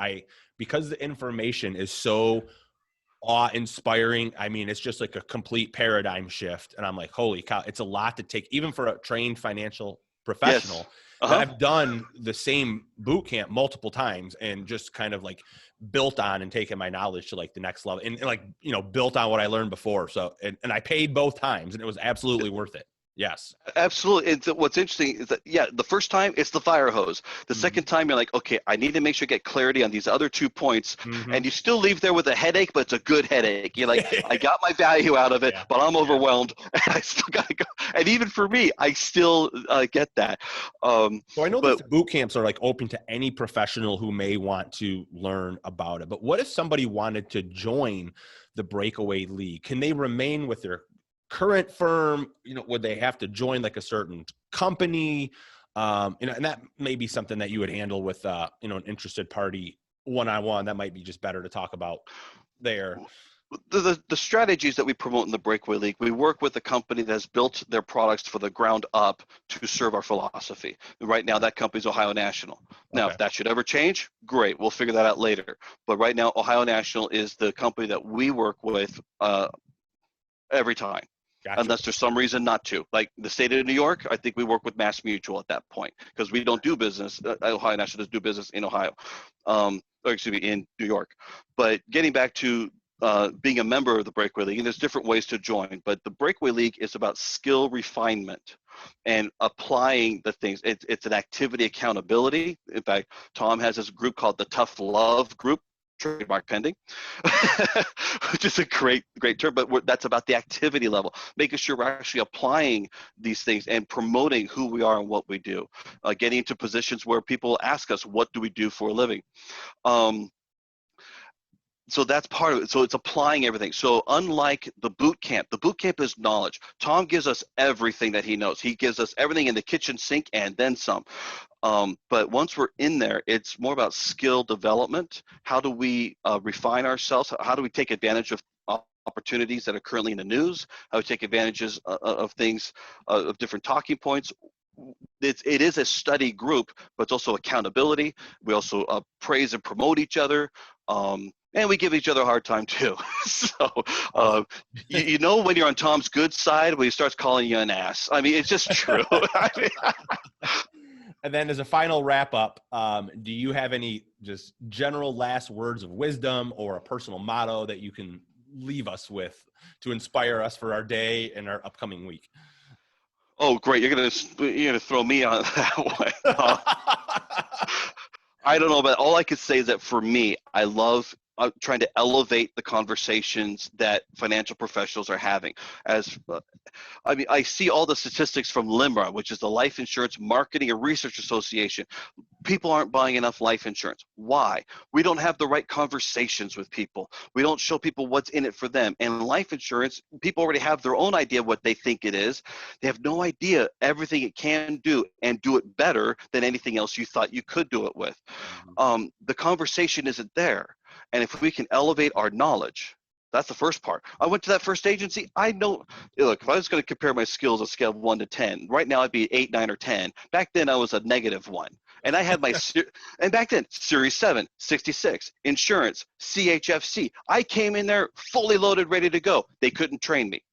Speaker 1: because the information is so awe-inspiring, I mean, it's just like a complete paradigm shift. And I'm like, holy cow, it's a lot to take, even for a trained financial professional. Yes. Uh-huh. I've done the same boot camp multiple times and just kind of like built on and taken my knowledge to like the next level and like, built on what I learned before. So, and I paid both times and it was absolutely worth it. Yes,
Speaker 2: absolutely. And what's interesting is that, the first time it's the fire hose. The mm-hmm. second time you're like, okay, I need to make sure I get clarity on these other 2 points. Mm-hmm. And you still leave there with a headache, but it's a good headache. You're like, I got my value out of it, but I'm overwhelmed. And I still got to go. And even for me, I still get that.
Speaker 1: So I know these boot camps are like open to any professional who may want to learn about it. But what if somebody wanted to join the Breakaway League? Can they remain with their current firm? Would they have to join like a certain company? And that may be something that you would handle with, an interested party one-on-one. That might be just better to talk about there.
Speaker 2: the strategies that we promote in the Breakaway League, we work with a company that has built their products for the ground up to serve our philosophy. Right now, that company is Ohio National. Now,
Speaker 1: Okay.
Speaker 2: if that should ever change, great. We'll figure that out later. But right now, Ohio National is the company that we work with every time.
Speaker 1: Gotcha.
Speaker 2: Unless there's some reason not to. Like the state of New York, I think we work with Mass Mutual at that point because we don't do business. Ohio National does do business in Ohio, or excuse me, in New York. But getting back to being a member of the Breakaway League, and there's different ways to join, but the Breakaway League is about skill refinement and applying the things. It's an activity accountability. In fact, Tom has this group called the Tough Love Group, trademark pending, which is a great term, but that's about the activity level, making sure we're actually applying these things and promoting who we are and what we do, getting into positions where people ask us, what do we do for a living? So that's part of it. So it's applying everything. So unlike the boot camp is knowledge. Tom gives us everything that he knows. He gives us everything in the kitchen sink and then some. But once we're in there, it's more about skill development. How do we refine ourselves? How do we take advantage of opportunities that are currently in the news? How do we take advantages of things, of different talking points? It is a study group, but it's also accountability. We also praise and promote each other. And we give each other a hard time too. So, you know when you're on Tom's good side when he starts calling you an ass. I mean, it's just true.
Speaker 1: And then as a final wrap up, do you have any just general last words of wisdom or a personal motto that you can leave us with to inspire us for our day and our upcoming week?
Speaker 2: Oh, great. You're gonna throw me on that one. I don't know, but all I could say is that for me, I love trying to elevate the conversations that financial professionals are having. I see all the statistics from LIMRA, which is the Life Insurance Marketing and Research Association. People aren't buying enough life insurance. Why? We don't have the right conversations with people. We don't show people what's in it for them. And life insurance, people already have their own idea of what they think it is. They have no idea everything it can do and do it better than anything else you thought you could do it with. The conversation isn't there. And if we can elevate our knowledge, that's the first part. I went to that first agency. I know, look, if I was going to compare my skills on a scale of 1 to 10, right now I'd be 8, 9, or 10. Back then I was a -1. And I had my, and back then, Series 7, 66, insurance, CHFC. I came in there fully loaded, ready to go. They couldn't train me.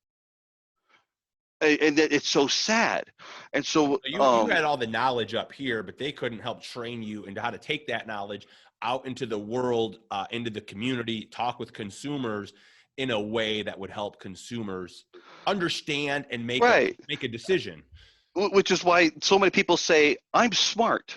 Speaker 2: And it's so sad. And so
Speaker 1: you had all the knowledge up here, but they couldn't help train you into how to take that knowledge out into the world, into the community, talk with consumers in a way that would help consumers understand and make a decision.
Speaker 2: Which is why so many people say, I'm smart.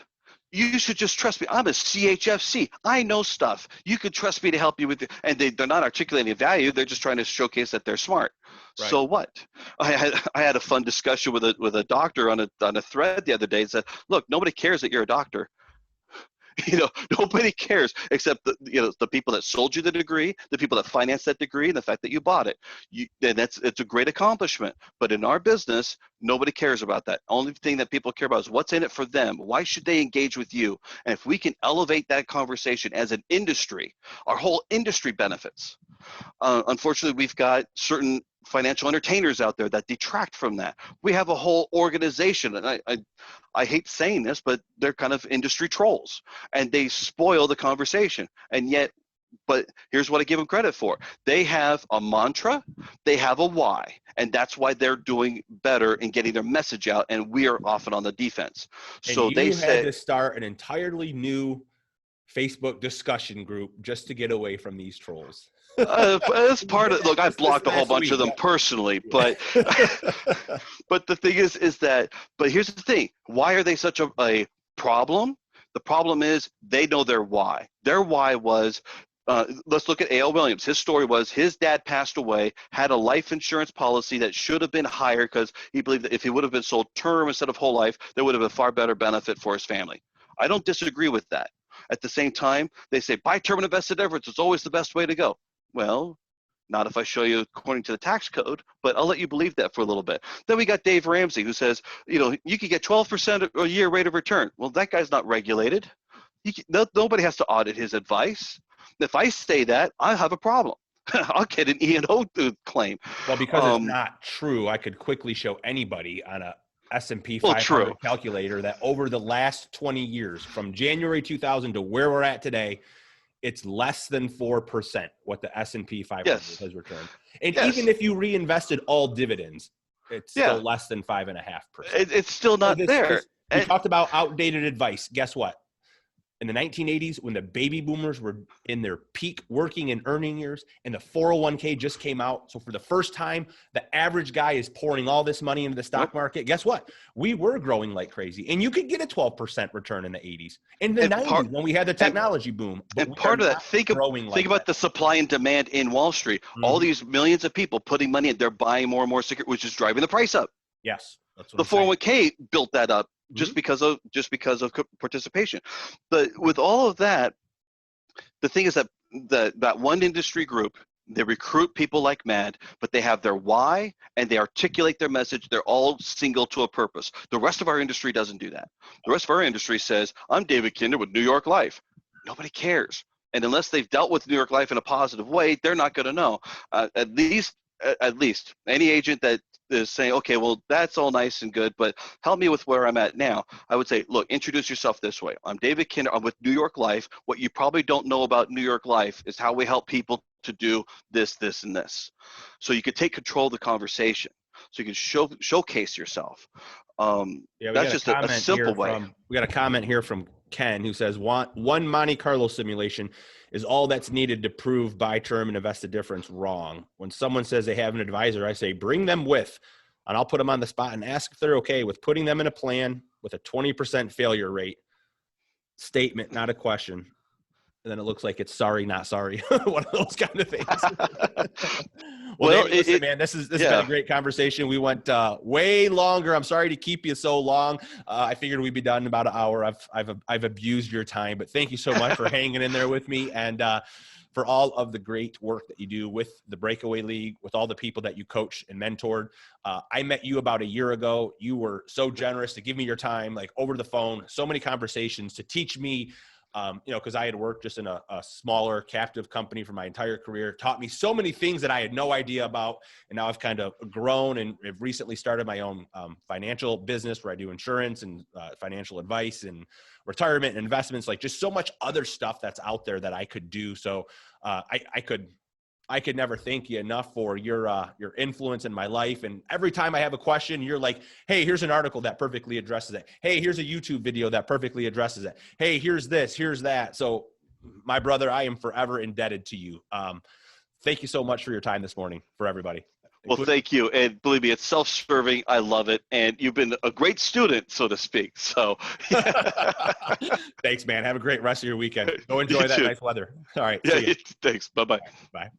Speaker 2: You should just trust me. I'm a CHFC. I know stuff. You can trust me to help you with it. And they're not articulating value. They're just trying to showcase that they're smart. Right. So what? I had a fun discussion with a doctor on a thread the other day. It said, look, nobody cares that you're a doctor. Nobody cares except the people that sold you the degree, the people that financed that degree, and the fact that you bought it. And it's a great accomplishment. But in our business, nobody cares about that. Only thing that people care about is what's in it for them. Why should they engage with you? And if we can elevate that conversation as an industry, our whole industry benefits. Unfortunately, we've got certain financial entertainers out there that detract from that. We have a whole organization, and I hate saying this, but they're kind of industry trolls, and they spoil the conversation. And yet, but here's what I give them credit for. They have a mantra, they have a why, and that's why they're doing better in getting their message out, and we are often on the defense.
Speaker 1: And
Speaker 2: so they
Speaker 1: had to start an entirely new Facebook discussion group just to get away from these trolls.
Speaker 2: As part of, look, I've blocked a whole bunch of them personally, but but the thing is that, but here's the thing, why are they such a problem? The problem is they know their why. Their why was, let's look at A.L. Williams. His story was his dad passed away, had a life insurance policy that should have been higher because he believed that if he would have been sold term instead of whole life, there would have been a far better benefit for his family. I don't disagree with that. At the same time, they say buy term and invested efforts. It's always the best way to go. Well, not if I show you according to the tax code, but I'll let you believe that for a little bit. Then we got Dave Ramsey, who says, you could get 12% a year rate of return. Well, that guy's not regulated. Nobody has to audit his advice. If I say that, I have a problem. I'll get an E&O claim.
Speaker 1: Well, because it's not true, I could quickly show anybody on a S&P 500
Speaker 2: true.
Speaker 1: calculator that over the last 20 years, from January 2000 to where we're at today, it's less than 4% what the S&P 500
Speaker 2: Yes.
Speaker 1: has returned. And
Speaker 2: Yes.
Speaker 1: even if you reinvested all dividends, it's still less than 5.5%.
Speaker 2: It's still not there.
Speaker 1: We talked about outdated advice. Guess what? In the 1980s, when the baby boomers were in their peak working and earning years, and the 401k just came out. So for the first time, the average guy is pouring all this money into the stock market. Guess what? We were growing like crazy. And you could get a 12% return in the 80s. In the 90s, when we had the technology boom.
Speaker 2: And part of that, think about the supply and demand in Wall Street. All these millions of people putting money in, they're buying more and more securities, which is driving the price up.
Speaker 1: Yes. That's what
Speaker 2: the 401k built that up just because of participation. But with all of that, the thing is that that one industry group, they recruit people like mad, but they have their why and they articulate their message. They're all single to a purpose. The rest of our industry doesn't do that. The rest of our industry says, I'm David Kinder with New York Life. Nobody cares. And unless they've dealt with New York Life in a positive way, they're not going to know. At least any agent that is saying, okay, well, that's all nice and good, but help me with where I'm at now. I would say, look, introduce yourself this way. I'm David Kinder. I'm with New York Life. What you probably don't know about New York Life is how we help people to do this, this, and this. So you could take control of the conversation. So you can showcase yourself. That's just a simple way.
Speaker 1: We got a comment here from Ken who says, one Monte Carlo simulation is all that's needed to prove buy term and invest the difference wrong. When someone says they have an advisor, I say, bring them with, and I'll put them on the spot and ask if they're okay with putting them in a plan with a 20% failure rate. Statement, not a question. And then it looks like it's sorry, not sorry. One of those kind of things. Well, David, listen, man, this has been a great conversation. We went way longer. I'm sorry to keep you so long. I figured we'd be done in about an hour. I've abused your time, but thank you so much for hanging in there with me and for all of the great work that you do with the Breakaway League, with all the people that you coach and mentored. I met you about a year ago. You were so generous to give me your time, like over the phone, so many conversations to teach me. Because I had worked just in a smaller captive company for my entire career, taught me so many things that I had no idea about. And now I've kind of grown and have recently started my own financial business where I do insurance and financial advice and retirement and investments, like just so much other stuff that's out there that I could do. So I could never thank you enough for your influence in my life. And every time I have a question, you're like, hey, here's an article that perfectly addresses it. Hey, here's a YouTube video that perfectly addresses it. Hey, here's this, here's that. So my brother, I am forever indebted to you. Thank you so much for your time this morning for everybody.
Speaker 2: Well, thank you. And believe me, it's self-serving. I love it. And you've been a great student, so to speak. So
Speaker 1: thanks, man. Have a great rest of your weekend. Go enjoy that nice weather. All right.
Speaker 2: Yeah, thanks. Bye-bye.
Speaker 1: Bye.